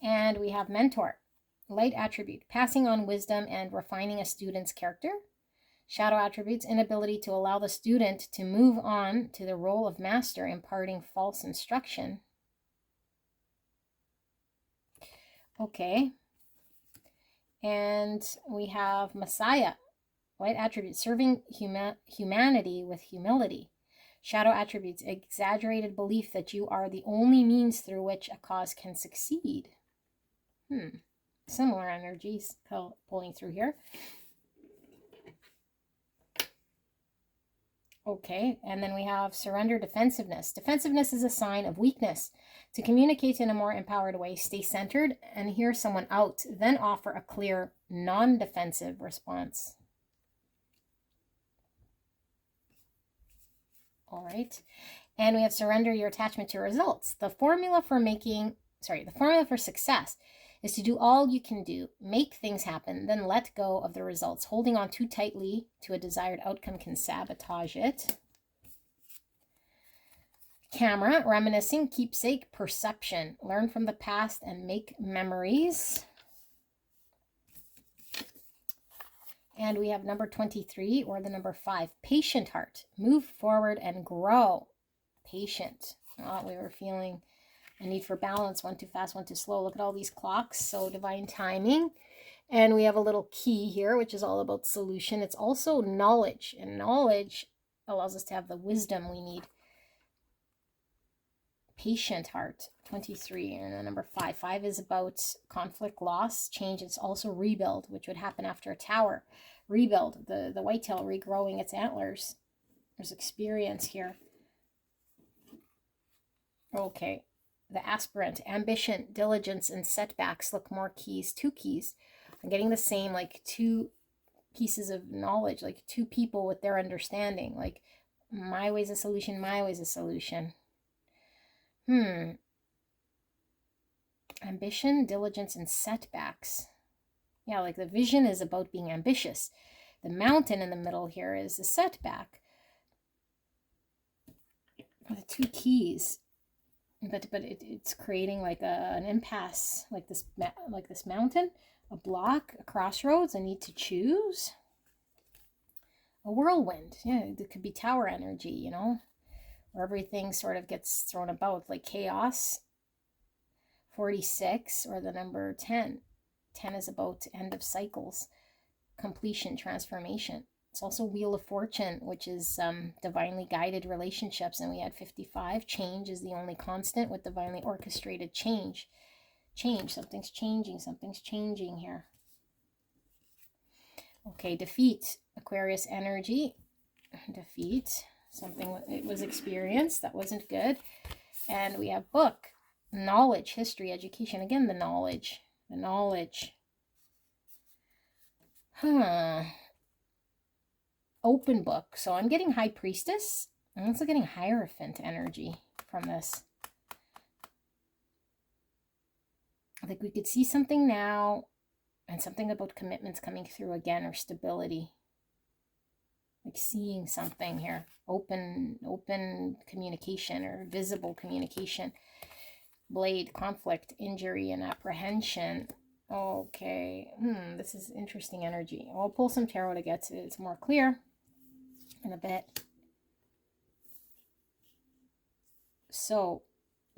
And we have mentor. Light attribute, passing on wisdom and refining a student's character. Shadow attributes, inability to allow the student to move on to the role of master, imparting false instruction. Okay. And we have Messiah. Light attributes, serving humanity with humility. Shadow attributes, exaggerated belief that you are the only means through which a cause can succeed. Similar energies pulling through here. Okay, and then we have surrender, defensiveness. Defensiveness is a sign of weakness. To communicate in a more empowered way, stay centered and hear someone out, then offer a clear, non-defensive response. All right, and we have surrender your attachment to results. The formula for success is to do all you can do, make things happen, then let go of the results. Holding on too tightly to a desired outcome can sabotage it. Camera, reminiscing, keepsake, perception. Learn from the past and make memories. And we have number 23, or the number 5, patient heart. Move forward and grow. Patient. Oh, we were feeling a need for balance. One too fast, one too slow. Look at all these clocks. So divine timing. And we have a little key here, which is all about solution. It's also knowledge. And knowledge allows us to have the wisdom we need. Patient heart, 23, and the number 5. 5 is about conflict, loss, change. It's also rebuild, which would happen after a tower. Rebuild, the whitetail regrowing its antlers. There's experience here. Okay, the aspirant, ambition, diligence, and setbacks. Look, more keys, 2 keys. I'm getting the same, like 2 pieces of knowledge, like 2 people with their understanding. Like, my way's a solution, my way's a solution. Ambition, diligence, and setbacks. Yeah, like the vision is about being ambitious. The mountain in the middle here is the setback. The 2 keys. But it's creating like an impasse, like this mountain, a block, a crossroads, a need to choose. A whirlwind. Yeah, it could be tower energy, you know, where everything sort of gets thrown about, like chaos. 46, or the number 10. 10 is about end of cycles, completion, transformation. It's also Wheel of Fortune, which is divinely guided relationships. And we had 55. Change is the only constant, with divinely orchestrated change. Change, something's changing here. Okay, defeat, Aquarius energy. Defeat, something it was experienced that wasn't good. And we have book, knowledge, history, education. Again, the knowledge. Open book. So I'm getting High Priestess. I'm also getting Hierophant energy from this. I think we could see something now, and something about commitments coming through again, or stability. Like seeing something here. Open communication, or visible communication. Blade, conflict, injury, and apprehension. Okay, this is interesting energy. I'll pull some tarot to get it more clear in a bit. So,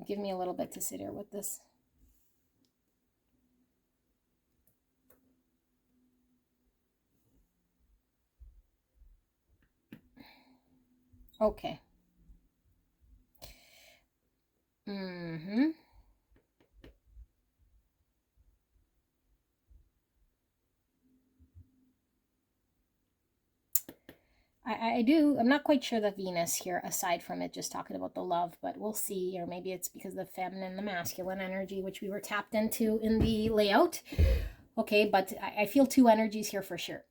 give me a little bit to sit here with this. Okay. I'm not quite sure the Venus here, aside from it just talking about the love, but we'll see. Or maybe it's because of the feminine and the masculine energy, which we were tapped into in the layout. Okay, but I feel 2 energies here for sure.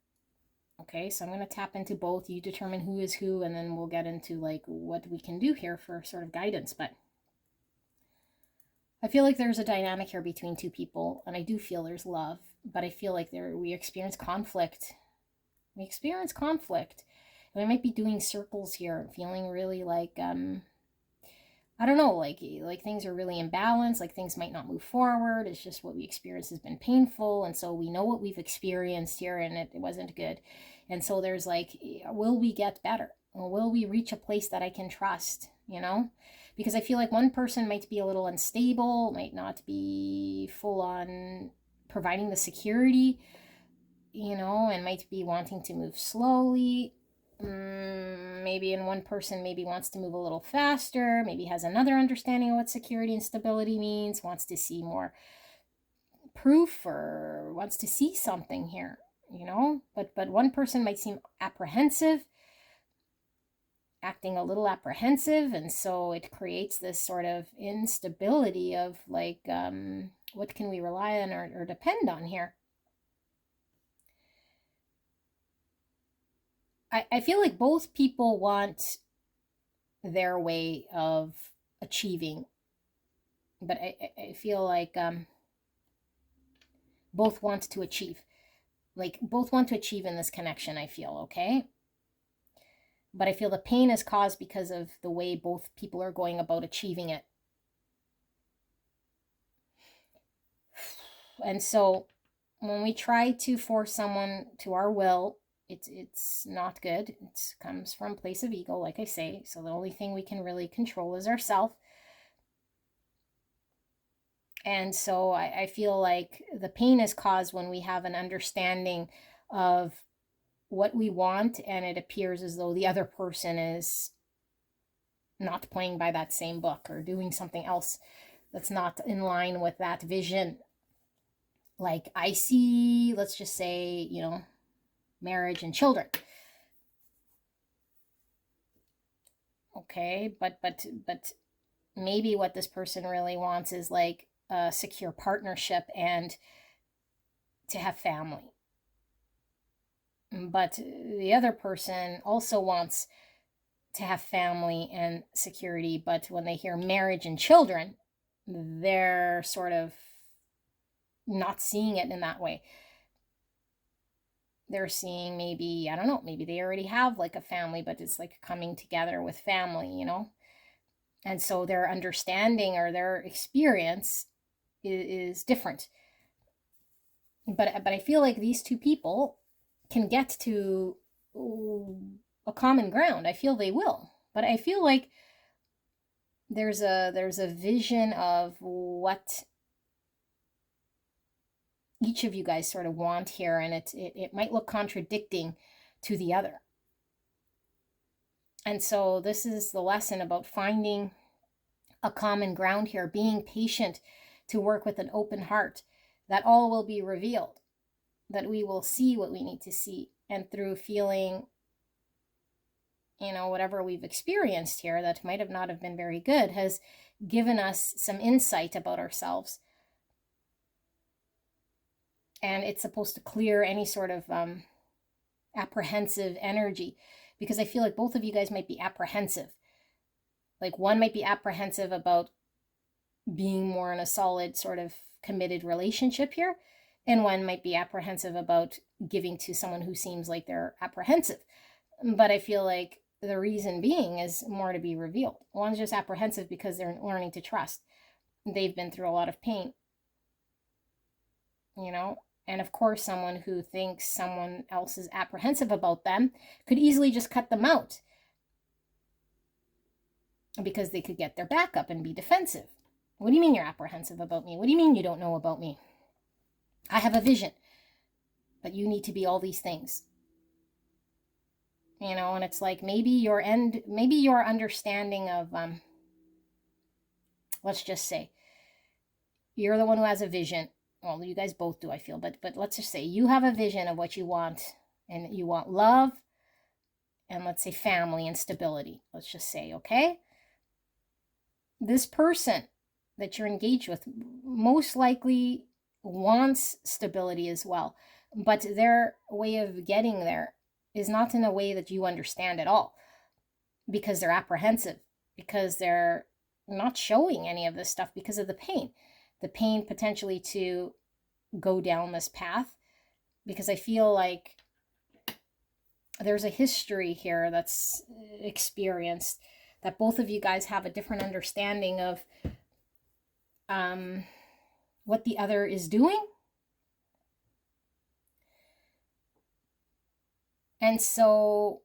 Okay, so I'm going to tap into both. You determine who is who, and then we'll get into like what we can do here for sort of guidance. But I feel like there's a dynamic here between 2 people, and I do feel there's love, but I feel like we experience conflict. We might be doing circles here, feeling really like, I don't know, like things are really imbalanced, like things might not move forward. It's just what we experienced has been painful, and so we know what we've experienced here, and it wasn't good. And so there's like, will we get better? Or will we reach a place that I can trust, you know? Because I feel like one person might be a little unstable, might not be full on providing the security, you know, and might be wanting to move slowly. Maybe in one person maybe wants to move a little faster, maybe has another understanding of what security and stability means, wants to see more proof, or wants to see something here, you know. But one person might seem apprehensive, acting a little apprehensive, and so it creates this sort of instability of like, what can we rely on or depend on here? I feel like both people want their way of achieving, but I feel like both want to achieve. Like, both want to achieve in this connection, I feel, okay? But I feel the pain is caused because of the way both people are going about achieving it. And so when we try to force someone to our will, it's not good. It comes from a place of ego, like I say. So the only thing we can really control is ourselves. And so I feel like the pain is caused when we have an understanding of what we want, and it appears as though the other person is not playing by that same book or doing something else that's not in line with that vision. Like, I see, let's just say, marriage and children. Okay, but maybe what this person really wants is like a secure partnership and to have family. But the other person also wants to have family and security, but when they hear marriage and children, they're sort of not seeing it in that way. They're seeing, maybe, I don't know, maybe they already have like a family, but it's like coming together with family, and so their understanding or their experience is different. But I feel like these two people can get to a common ground. I feel they will, but I feel like there's a vision of what each of you guys sort of want here, and it might look contradicting to the other. And so this is the lesson about finding a common ground here, being patient to work with an open heart, that all will be revealed, that we will see what we need to see, and through feeling, whatever we've experienced here that might have not have been very good has given us some insight about ourselves. And it's supposed to clear any sort of apprehensive energy, because I feel like both of you guys might be apprehensive. Like, one might be apprehensive about being more in a solid sort of committed relationship here, and one might be apprehensive about giving to someone who seems like they're apprehensive. But I feel like the reason being is more to be revealed. One's just apprehensive because they're learning to trust. They've been through a lot of pain, and of course someone who thinks someone else is apprehensive about them could easily just cut them out, because they could get their back up and be defensive. What do you mean you're apprehensive about me? What do you mean you don't know about me? I have a vision, but you need to be all these things. And it's like maybe your understanding of, let's just say, you're the one who has a vision. Well, you guys both do, I feel, but let's just say you have a vision of what you want, and you want love, and let's say family and stability. Let's just say, okay? This person that you're engaged with most likely wants stability as well, but their way of getting there is not in a way that you understand at all, because they're apprehensive, because they're not showing any of this stuff because of the pain potentially to go down this path. Because I feel like there's a history here that's experienced, that both of you guys have a different understanding of what the other is doing. And so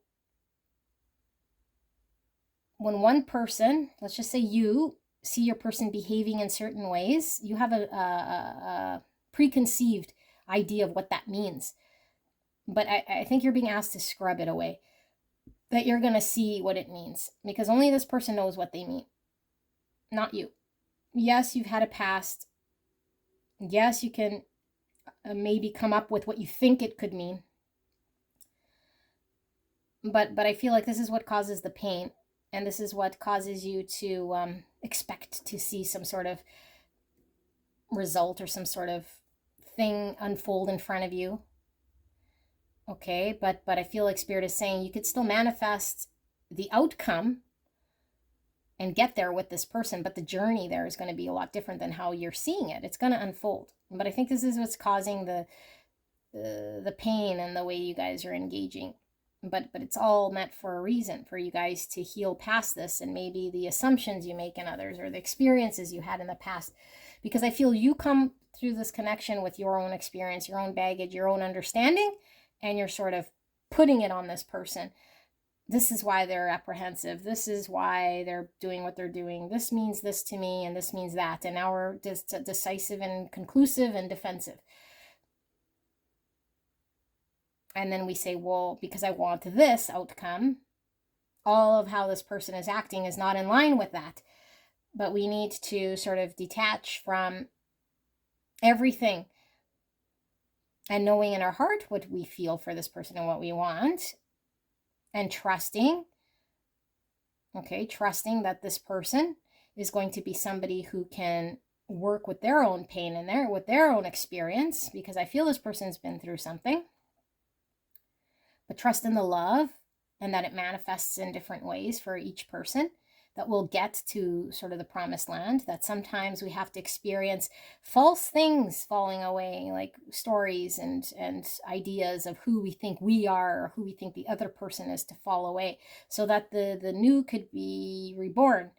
when one person, let's just say you see your person behaving in certain ways, you have a preconceived idea of what that means. But I think you're being asked to scrub it away, that you're going to see what it means, because only this person knows what they mean, not you. Yes, you've had a past. Yes, you can maybe come up with what you think it could mean. But I feel like this is what causes the pain, and this is what causes you to expect to see some sort of result or some sort of thing unfold in front of you. Okay, but I feel like Spirit is saying you could still manifest the outcome and get there with this person, but the journey there is going to be a lot different than how you're seeing it. It's going to unfold. But I think this is what's causing the pain and the way you guys are engaging. But it's all meant for a reason, for you guys to heal past this, and maybe the assumptions you make in others or the experiences you had in the past. Because I feel you come through this connection with your own experience, your own baggage, your own understanding, and you're sort of putting it on this person. This is why they're apprehensive. This is why they're doing what they're doing. This means this to me, and this means that. And now we're just decisive and conclusive and defensive. And then we say, well, because I want this outcome, all of how this person is acting is not in line with that. But we need to sort of detach from everything and knowing in our heart what we feel for this person and what we want, and trusting, trusting that this person is going to be somebody who can work with their own pain and with their own experience, because I feel this person's been through something. But trust in the love, and that it manifests in different ways for each person, that we'll get to sort of the promised land, that sometimes we have to experience false things falling away, like stories and ideas of who we think we are or who we think the other person is, to fall away, so that the new could be reborn.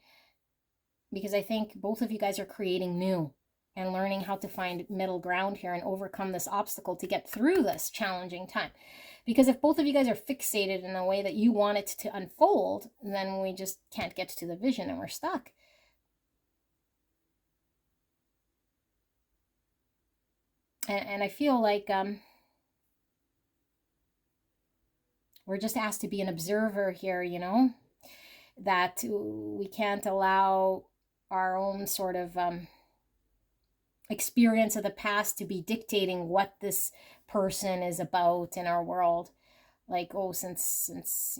Because I think both of you guys are creating new and learning how to find middle ground here and overcome this obstacle to get through this challenging time. Because if both of you guys are fixated in the way that you want it to unfold, then we just can't get to the vision and we're stuck. And I feel like we're just asked to be an observer here, that we can't allow our own sort of experience of the past to be dictating what this person is about in our world. Like, oh, since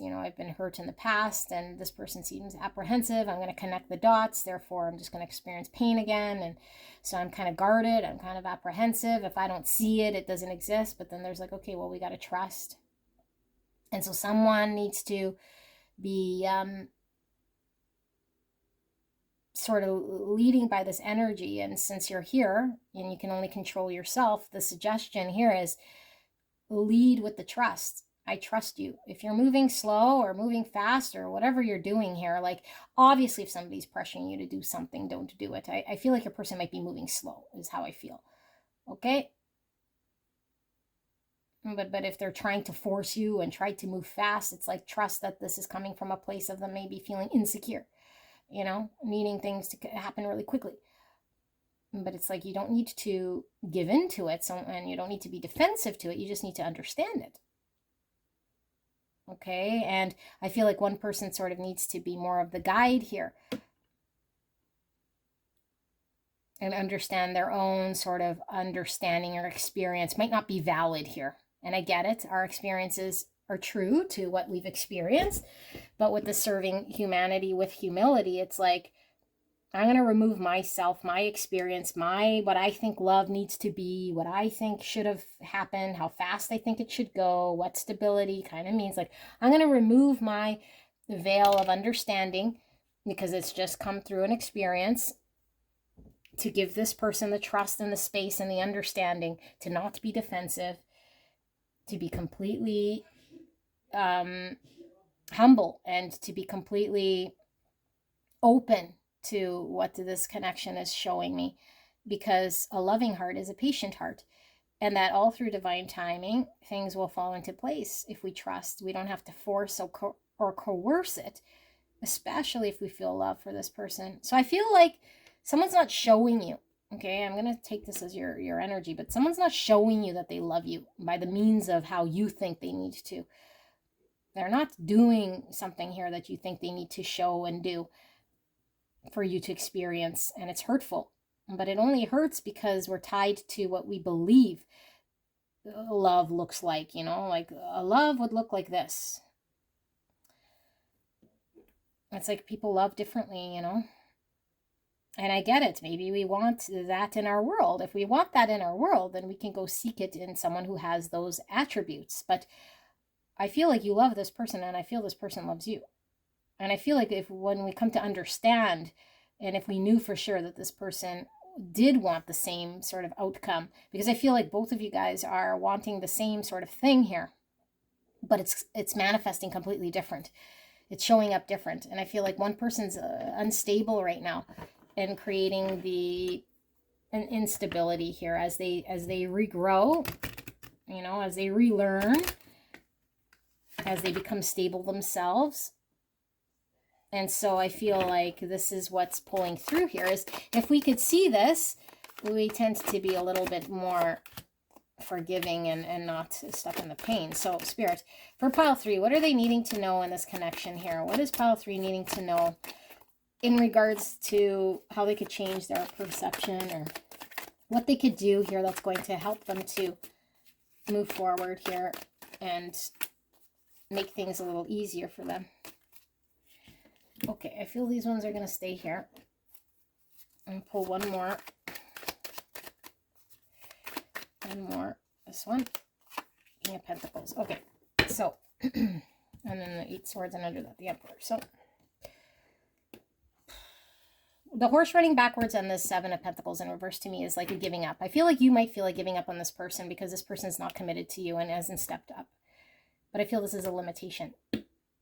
I've been hurt in the past and this person seems apprehensive, I'm going to connect the dots, therefore I'm just going to experience pain again. And so I'm kind of guarded, I'm kind of apprehensive. If I don't see it, it doesn't exist. But then there's like, okay, well, we got to trust. And so someone needs to be sort of leading by this energy. And since you're here and you can only control yourself, the suggestion here is lead with the trust. I trust you. If you're moving slow or moving fast or whatever you're doing here, like, obviously if somebody's pressuring you to do something, don't do it. I feel like your person might be moving slow, is how I feel. Okay? But if they're trying to force you and try to move fast, it's like, trust that this is coming from a place of them maybe feeling insecure, needing things to happen really quickly. But it's like, you don't need to give into it, and you don't need to be defensive to it. You just need to understand it. Okay? And I feel like one person sort of needs to be more of the guide here and understand their own sort of understanding or experience might not be valid here. And I get it. Our experiences are true to what we've experienced. But with the serving humanity with humility, it's like, I'm going to remove myself, my experience, what I think love needs to be, what I think should have happened, how fast I think it should go, what stability kind of means. Like, I'm going to remove my veil of understanding, because it's just come through an experience, to give this person the trust and the space and the understanding to not be defensive, to be completely humble, and to be completely open to what this connection is showing me. Because a loving heart is a patient heart, and that all through divine timing, things will fall into place if we trust. We don't have to force or coerce it, especially if we feel love for this person. So I feel like someone's not showing you, okay? I'm going to take this as your energy, but someone's not showing you that they love you by the means of how you think they need to. They're not doing something here that you think they need to show and do for you to experience, and it's hurtful. But it only hurts because we're tied to what we believe love looks like, like a love would look like this. It's like people love differently, And I get it. Maybe we want that in our world. If we want that in our world, then we can go seek it in someone who has those attributes. But I feel like you love this person, and I feel this person loves you. And I feel like when we come to understand, and if we knew for sure that this person did want the same sort of outcome, because I feel like both of you guys are wanting the same sort of thing here, but it's manifesting completely different. It's showing up different. And I feel like one person's unstable right now and creating an instability here as they regrow, you know, as they relearn, as they become stable themselves. And so I feel like this is what's pulling through here, is if we could see this, we tend to be a little bit more forgiving and not stuck in the pain. So Spirit, for pile 3, what are they needing to know in this connection here? What is pile 3 needing to know in regards to how they could change their perception, or what they could do here that's going to help them to move forward here and make things a little easier for them? Okay, I feel these ones are going to stay here. And pull one more. One more. This one. King of Pentacles. Okay, so, and then the 8 Swords, and under that, the Emperor. So, the horse running backwards and the 7 of Pentacles in reverse to me is like a giving up. I feel like you might feel like giving up on this person because this person's not committed to you and hasn't stepped up. But I feel this is a limitation.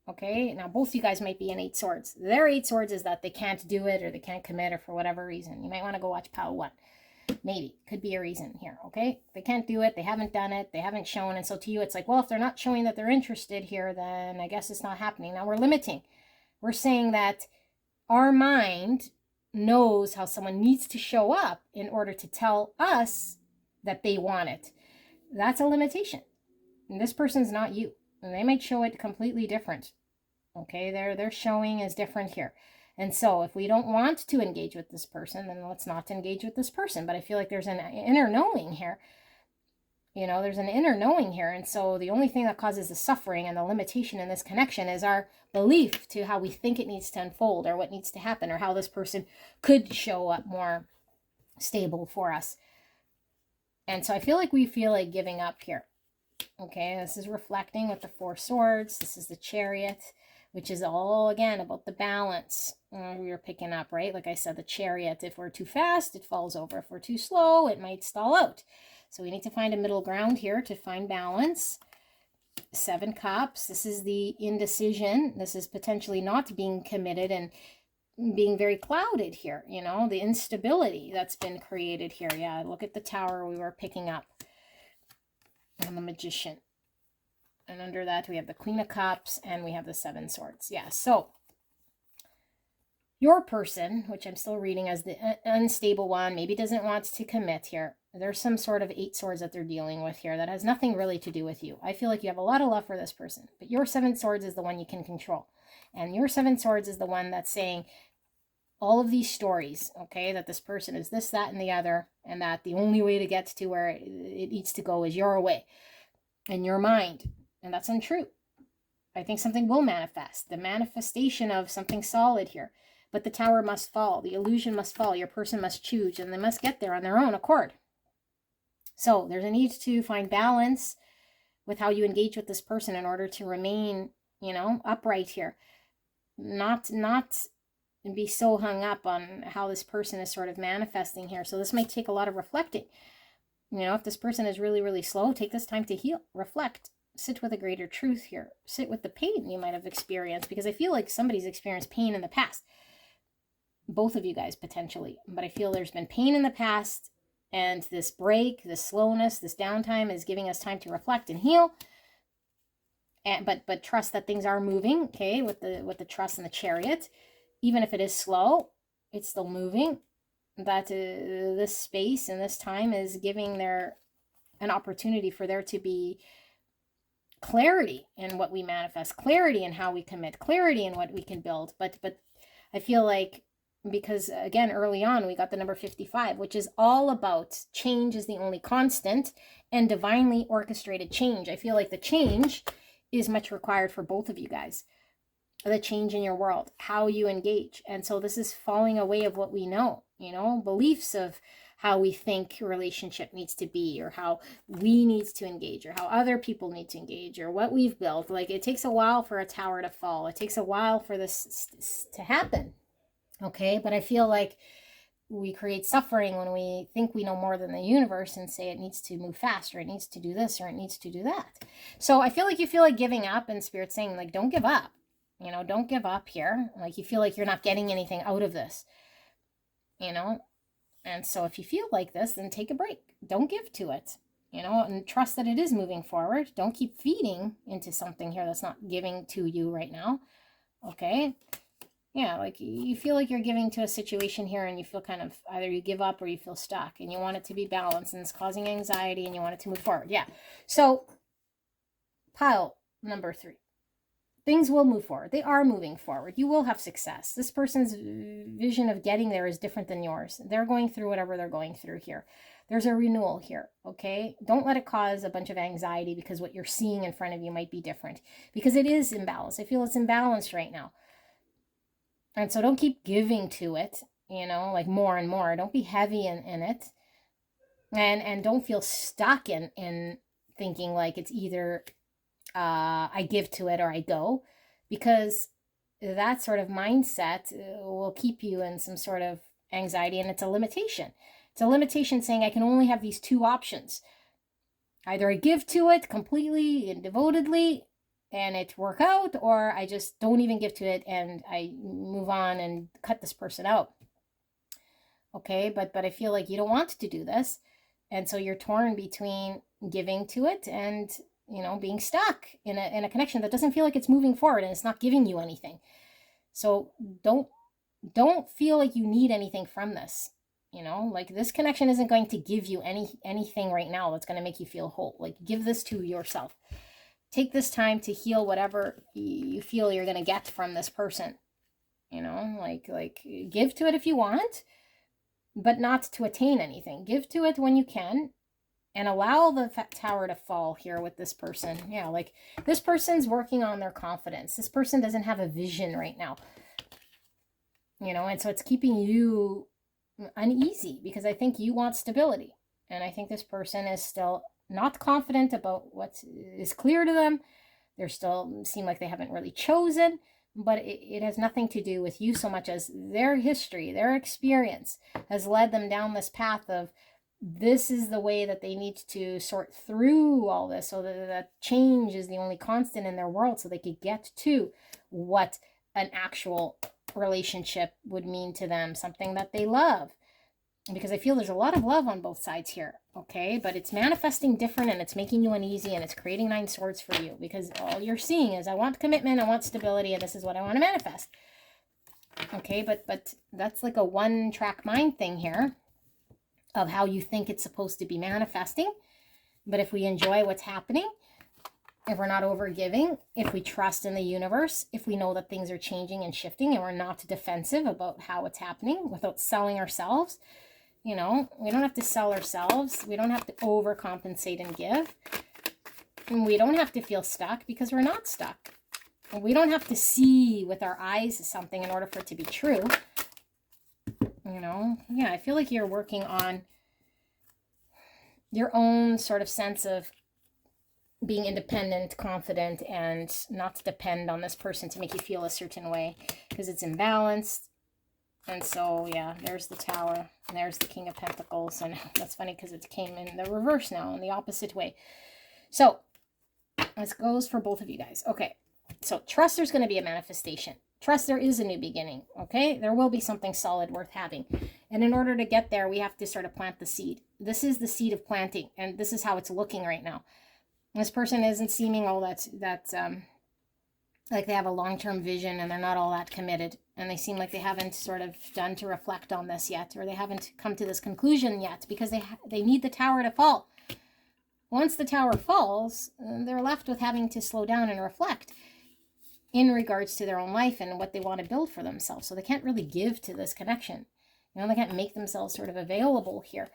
Okay, now both you guys might be in 8 Swords. Their 8 Swords is that they can't do it, or they can't commit, or for whatever reason. You might want to go watch pile 1. Maybe. Could be a reason here, okay? They can't do it, they haven't done it, they haven't shown, and so to you it's like, well, if they're not showing that they're interested here, then I guess it's not happening. Now we're limiting. We're saying that our mind knows how someone needs to show up in order to tell us that they want it. That's a limitation. And this person's not you. And they might show it completely different. Okay, their showing is different here. And so if we don't want to engage with this person, then let's not engage with this person. But I feel like there's an inner knowing here. You know, there's an inner knowing here. And so the only thing that causes the suffering and the limitation in this connection is our belief to how we think it needs to unfold, or what needs to happen, or how this person could show up more stable for us. And so I feel like we feel like giving up here. Okay, this is reflecting with the 4 Swords. This is the Chariot, which is all, again, about the balance we were picking up, right? Like I said, the Chariot, if we're too fast, it falls over. If we're too slow, it might stall out. So we need to find a middle ground here to find balance. 7 Cups, this is the indecision. This is potentially not being committed and being very clouded here, you know, the instability that's been created here. Yeah, look at the Tower we were picking up. And the Magician. And under that we have the Queen of Cups, and we have the 7 Swords. Yeah, so your person, which I'm still reading as the unstable one, maybe doesn't want to commit here. There's some sort of 8 Swords that they're dealing with here that has nothing really to do with you. I feel like you have a lot of love for this person, but your 7 Swords is the one you can control. And your 7 Swords is the one that's saying all of these stories, okay, that this person is this, that, and the other, and that the only way to get to where it needs to go is your way, in your mind. And that's untrue. I think something will manifest. The manifestation of something solid here. But the Tower must fall. The illusion must fall. Your person must choose, and they must get there on their own accord. So there's a need to find balance with how you engage with this person in order to remain, you know, upright here. Not be so hung up on how this person is sort of manifesting here. So this might take a lot of reflecting. You know, if this person is really, really slow, take this time to heal, reflect, sit with a greater truth here. Sit with the pain you might have experienced, because I feel like somebody's experienced pain in the past. Both of you guys potentially. But I feel there's been pain in the past, and this break, this slowness, this downtime is giving us time to reflect and heal. And but trust that things are moving, okay, with the trust and the Chariot. Even if it is slow, it's still moving. That this space and this time is giving an opportunity for there to be clarity in what we manifest, clarity in how we commit, clarity in what we can build. But I feel like, because again, early on, we got the number 55, which is all about change is the only constant, and divinely orchestrated change. I feel like the change is much required for both of you guys. The change in your world, how you engage. And so this is falling away of what we know, you know, beliefs of how we think relationship needs to be, or how we need to engage, or how other people need to engage, or what we've built. Like, it takes a while for a tower to fall. It takes a while for this to happen. Okay, but I feel like we create suffering when we think we know more than the universe and say it needs to move faster, it needs to do this, or it needs to do that. So I feel like you feel like giving up, and Spirit's saying, like, don't give up. You know, don't give up here. Like, you feel like you're not getting anything out of this, you know? And so if you feel like this, then take a break. Don't give to it, you know, and trust that it is moving forward. Don't keep feeding into something here that's not giving to you right now. Okay? Yeah, like, you feel like you're giving to a situation here, and you feel kind of, either you give up or you feel stuck, and you want it to be balanced, and it's causing anxiety, and you want it to move forward. Yeah. So, pile number 3. Things will move forward. They are moving forward. You will have success. This person's vision of getting there is different than yours. They're going through whatever they're going through here. There's a renewal here, okay? Don't let it cause a bunch of anxiety because what you're seeing in front of you might be different, because it is imbalanced. I feel it's imbalanced right now. And so don't keep giving to it, you know, like more and more. Don't be heavy in it. And don't feel stuck in thinking like it's either I give to it or I go, because that sort of mindset will keep you in some sort of anxiety, and it's a limitation. It's a limitation saying I can only have these 2 options. Either I give to it completely and devotedly and it work out, or I just don't even give to it and I move on and cut this person out. Okay, but I feel like you don't want to do this. And so you're torn between giving to it and, you know, being stuck in a connection that doesn't feel like it's moving forward and it's not giving you anything. So don't feel like you need anything from this. You know, like, this connection isn't going to give you anything right now that's going to make you feel whole. Like, give this to yourself. Take this time to heal whatever you feel you're going to get from this person. You know, like give to it if you want, but not to attain anything. Give to it when you can, and allow the tower to fall here with this person. Yeah, like, this person's working on their confidence. This person doesn't have a vision right now. You know, and so it's keeping you uneasy, because I think you want stability. And I think this person is still not confident about what is clear to them. They're still seem like they haven't really chosen, but it has nothing to do with you so much as their history, their experience has led them down this path of, this is the way that they need to sort through all this, so that change is the only constant in their world, so they could get to what an actual relationship would mean to them, something that they love. Because I feel there's a lot of love on both sides here, okay? But it's manifesting different, and it's making you uneasy, and it's creating 9 swords for you, because all you're seeing is, I want commitment, I want stability, and this is what I want to manifest. Okay, but that's like a one-track mind thing here of how you think it's supposed to be manifesting. But if we enjoy what's happening, if we're not overgiving, if we trust in the universe, if we know that things are changing and shifting, and we're not defensive about how it's happening without selling ourselves, you know, we don't have to sell ourselves. We don't have to overcompensate and give. And we don't have to feel stuck, because we're not stuck. And we don't have to see with our eyes something in order for it to be true. You know, yeah, I feel like you're working on your own sort of sense of being independent, confident, and not to depend on this person to make you feel a certain way, because it's imbalanced. And so, yeah, there's the Tower, and there's the King of Pentacles, and that's funny because it came in the reverse now, in the opposite way. So, this goes for both of you guys. Okay, so trust there's going to be a manifestation. Trust there is a new beginning, okay? There will be something solid worth having. And in order to get there, we have to sort of plant the seed. This is the seed of planting, and this is how it's looking right now. This person isn't seeming all that like they have a long-term vision, and they're not all that committed, and they seem like they haven't sort of done to reflect on this yet, or they haven't come to this conclusion yet, because they need the tower to fall. Once the tower falls, they're left with having to slow down and reflect in regards to their own life and what they want to build for themselves. So they can't really give to this connection. You know, they can't make themselves sort of available here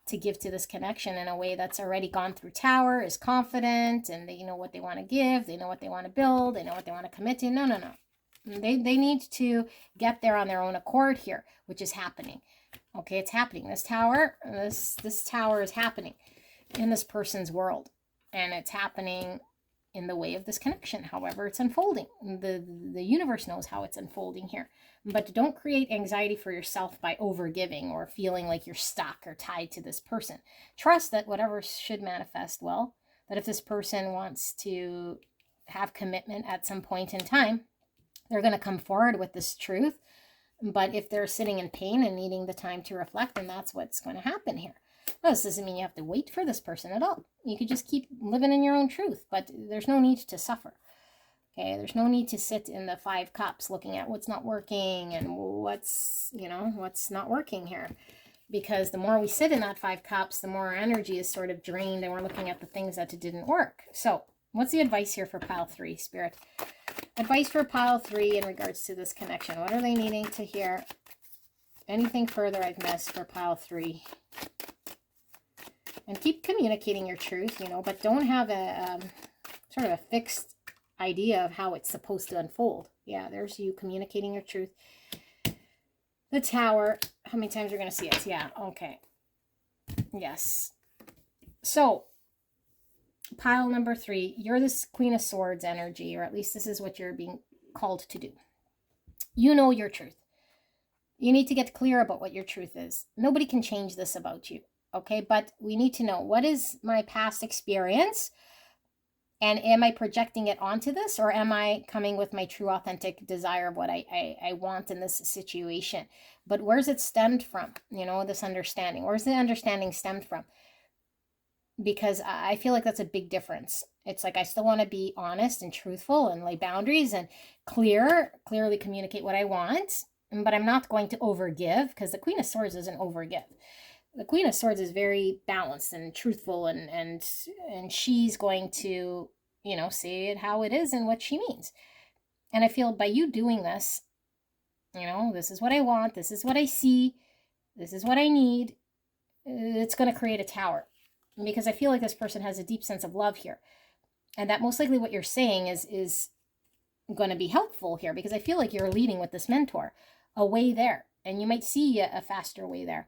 to give to this connection in a way that's already gone through Tower, is confident, and they know what they want to give, they know what they want to build, they know what they want to commit to. No. They need to get there on their own accord here, which is happening. Okay, it's happening. This tower is happening in this person's world. And it's happening in the way of this connection, however it's unfolding. The universe knows how it's unfolding here. But don't create anxiety for yourself by overgiving or feeling like you're stuck or tied to this person. Trust that whatever should manifest well, that if this person wants to have commitment at some point in time, they're going to come forward with this truth. But if they're sitting in pain and needing the time to reflect, then that's what's going to happen here. Now, this doesn't mean you have to wait for this person at all. You could just keep living in your own truth, but there's no need to suffer. Okay, there's no need to sit in the 5 cups looking at what's not working and what's not working here. Because the more we sit in that 5 cups, the more our energy is sort of drained and we're looking at the things that didn't work. So what's the advice here for pile 3, Spirit? Advice for pile 3 in regards to this connection. What are they needing to hear? Anything further I've missed for pile 3? And keep communicating your truth, but don't have a sort of a fixed idea of how it's supposed to unfold. Yeah, there's you communicating your truth. The Tower. How many times are we going to see it? Yeah, okay. Yes. So, pile number 3, you're this Queen of Swords energy, or at least this is what you're being called to do. You know your truth. You need to get clear about what your truth is. Nobody can change this about you. Okay, but we need to know, what is my past experience, and am I projecting it onto this, or am I coming with my true authentic desire of what I want in this situation? But where's it stemmed from? This understanding. Where's the understanding stemmed from? Because I feel like that's a big difference. It's like I still want to be honest and truthful and lay boundaries and clearly communicate what I want, but I'm not going to overgive, because the Queen of Swords doesn't overgive. The Queen of Swords is very balanced and truthful, and she's going to, say it how it is and what she means. And I feel by you doing this, this is what I want, this is what I see, this is what I need, it's going to create a tower. Because I feel like this person has a deep sense of love here. And that most likely what you're saying is going to be helpful here, because I feel like you're leading with this mentor a way there. And you might see a faster way there.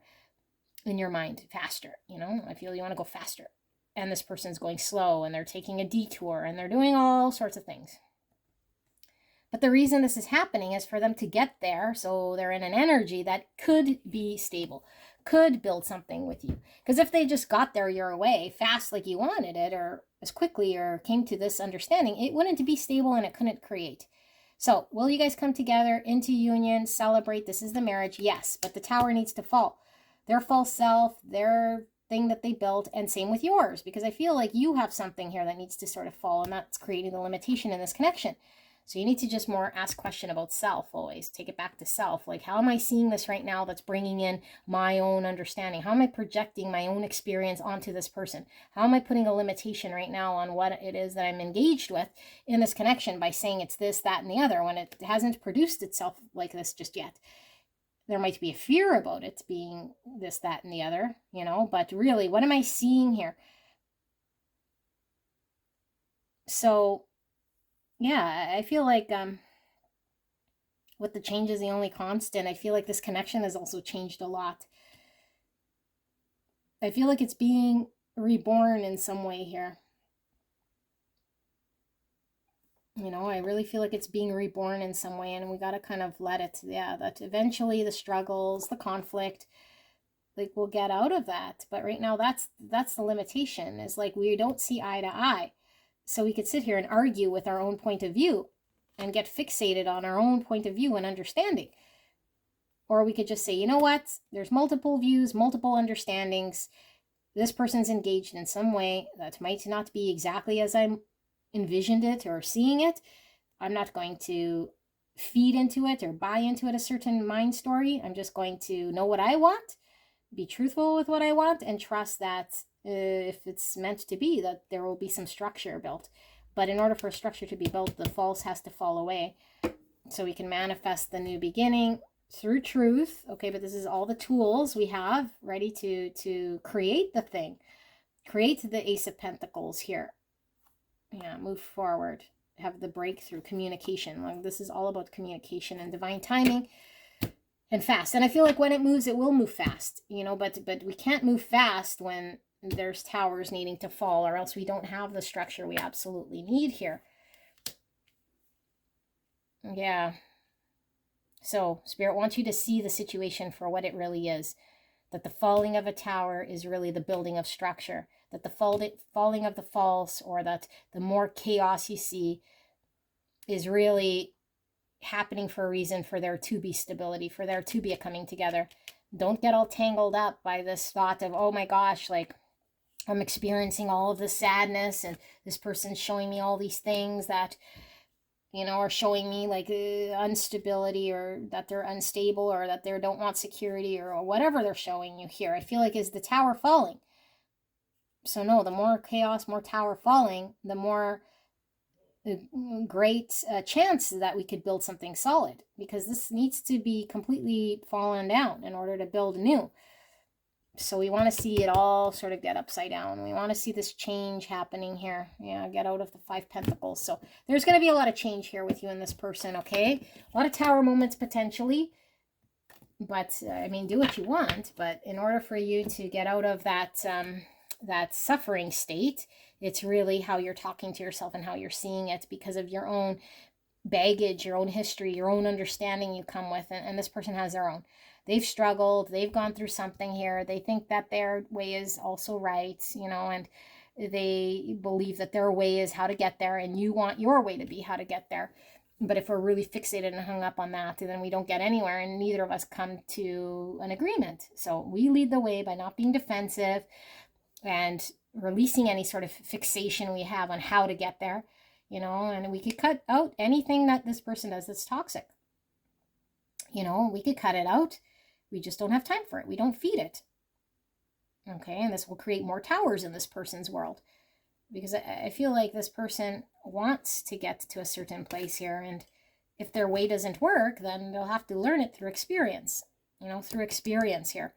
In your mind, faster, I feel you want to go faster, and this person's going slow, and they're taking a detour, and they're doing all sorts of things. But the reason this is happening is for them to get there, so they're in an energy that could be stable, could build something with you. Because if they just got there your way fast like you wanted it, or as quickly, or came to this understanding, it wouldn't be stable and it couldn't create. So will you guys come together into union, celebrate? This is the marriage, yes, but the tower needs to fall. Their false self, their thing that they built, and same with yours, because I feel like you have something here that needs to sort of fall, and that's creating the limitation in this connection. So you need to just more ask question about self always. Take it back to self. Like, how am I seeing this right now that's bringing in my own understanding? How am I projecting my own experience onto this person? How am I putting a limitation right now on what it is that I'm engaged with in this connection by saying it's this, that, and the other, when it hasn't produced itself like this just yet? There might be a fear about it being this, that, and the other, but really, what am I seeing here? So, yeah, I feel like with the change is the only constant, I feel like this connection has also changed a lot. I feel like it's being reborn in some way here. I really feel like it's being reborn in some way, and we got to kind of let it, that eventually the struggles, the conflict, like, we'll get out of that. But right now, that's the limitation, is like we don't see eye to eye. So we could sit here and argue with our own point of view and get fixated on our own point of view and understanding. Or we could just say, you know what? There's multiple views, multiple understandings. This person's engaged in some way that might not be exactly as I'm envisioned it or seeing it. I'm not going to feed into it or buy into it a certain mind story. I'm just going to know what I want, be truthful with what I want, and trust that if it's meant to be, that there will be some structure built. But in order for a structure to be built, the false has to fall away, so we can manifest the new beginning through truth. Okay, but this is all the tools we have ready to create the thing, create the Ace of Pentacles here. Yeah, move forward, have the breakthrough, communication. Like, this is all about communication and divine timing. and fast. And I feel like when it moves, it will move fast, but we can't move fast when there's towers needing to fall, or else we don't have the structure we absolutely need here. Yeah. So Spirit wants you to see the situation for what it really is. That the falling of a tower is really the building of structure. That the falling of the false, or that the more chaos you see, is really happening for a reason, for there to be stability, for there to be a coming together. Don't get all tangled up by this thought of, oh my gosh, like I'm experiencing all of this sadness and this person's showing me all these things that, are showing me like instability, or that they're unstable, or that they don't want security, or whatever they're showing you here. I feel like is the tower falling. So no, the more chaos, more tower falling, the more great chance that we could build something solid, because this needs to be completely fallen down in order to build new. So we want to see it all sort of get upside down. We want to see this change happening here. Yeah, get out of the 5 Pentacles. So there's going to be a lot of change here with you and this person, okay? A lot of tower moments potentially. But, I mean, do what you want. But in order for you to get out of that, that suffering state, it's really how you're talking to yourself and how you're seeing it, because of your own baggage, your own history, your own understanding you come with. And this person has their own. They've struggled, they've gone through something here, they think that their way is also right, and they believe that their way is how to get there, and you want your way to be how to get there. But if we're really fixated and hung up on that, then we don't get anywhere, and neither of us come to an agreement. So we lead the way by not being defensive and releasing any sort of fixation we have on how to get there, and we could cut out anything that this person does that's toxic. We could cut it out. We just don't have time for it. We don't feed it. Okay, and this will create more towers in this person's world, because I feel like this person wants to get to a certain place here, and if their way doesn't work, then they'll have to learn it through experience, through experience here.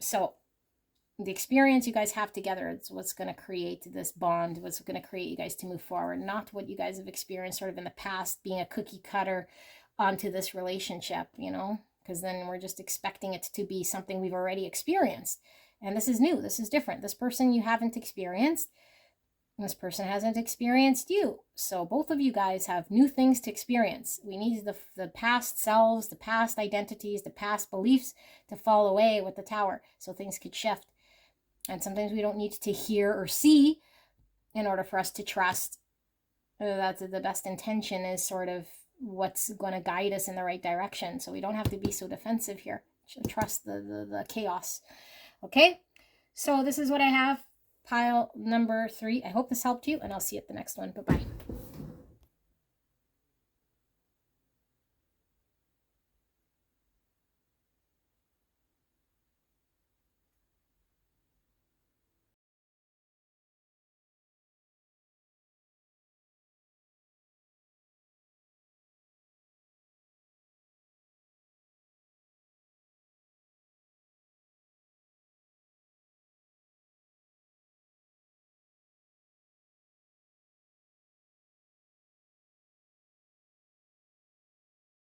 So the experience you guys have together is what's going to create this bond, what's going to create you guys to move forward, not what you guys have experienced sort of in the past, being a cookie cutter onto this relationship, because then we're just expecting it to be something we've already experienced. And this is new. This is different. This person you haven't experienced. This person hasn't experienced you. So both of you guys have new things to experience. We need the past selves, the past identities, the past beliefs to fall away with the tower, so things could shift. And sometimes we don't need to hear or see in order for us to trust that the best intention is sort of what's going to guide us in the right direction. So we don't have to be so defensive here. Trust the chaos. Okay, so this is what I have, pile number 3. I hope this helped you, and I'll see you at the next one. Bye-bye.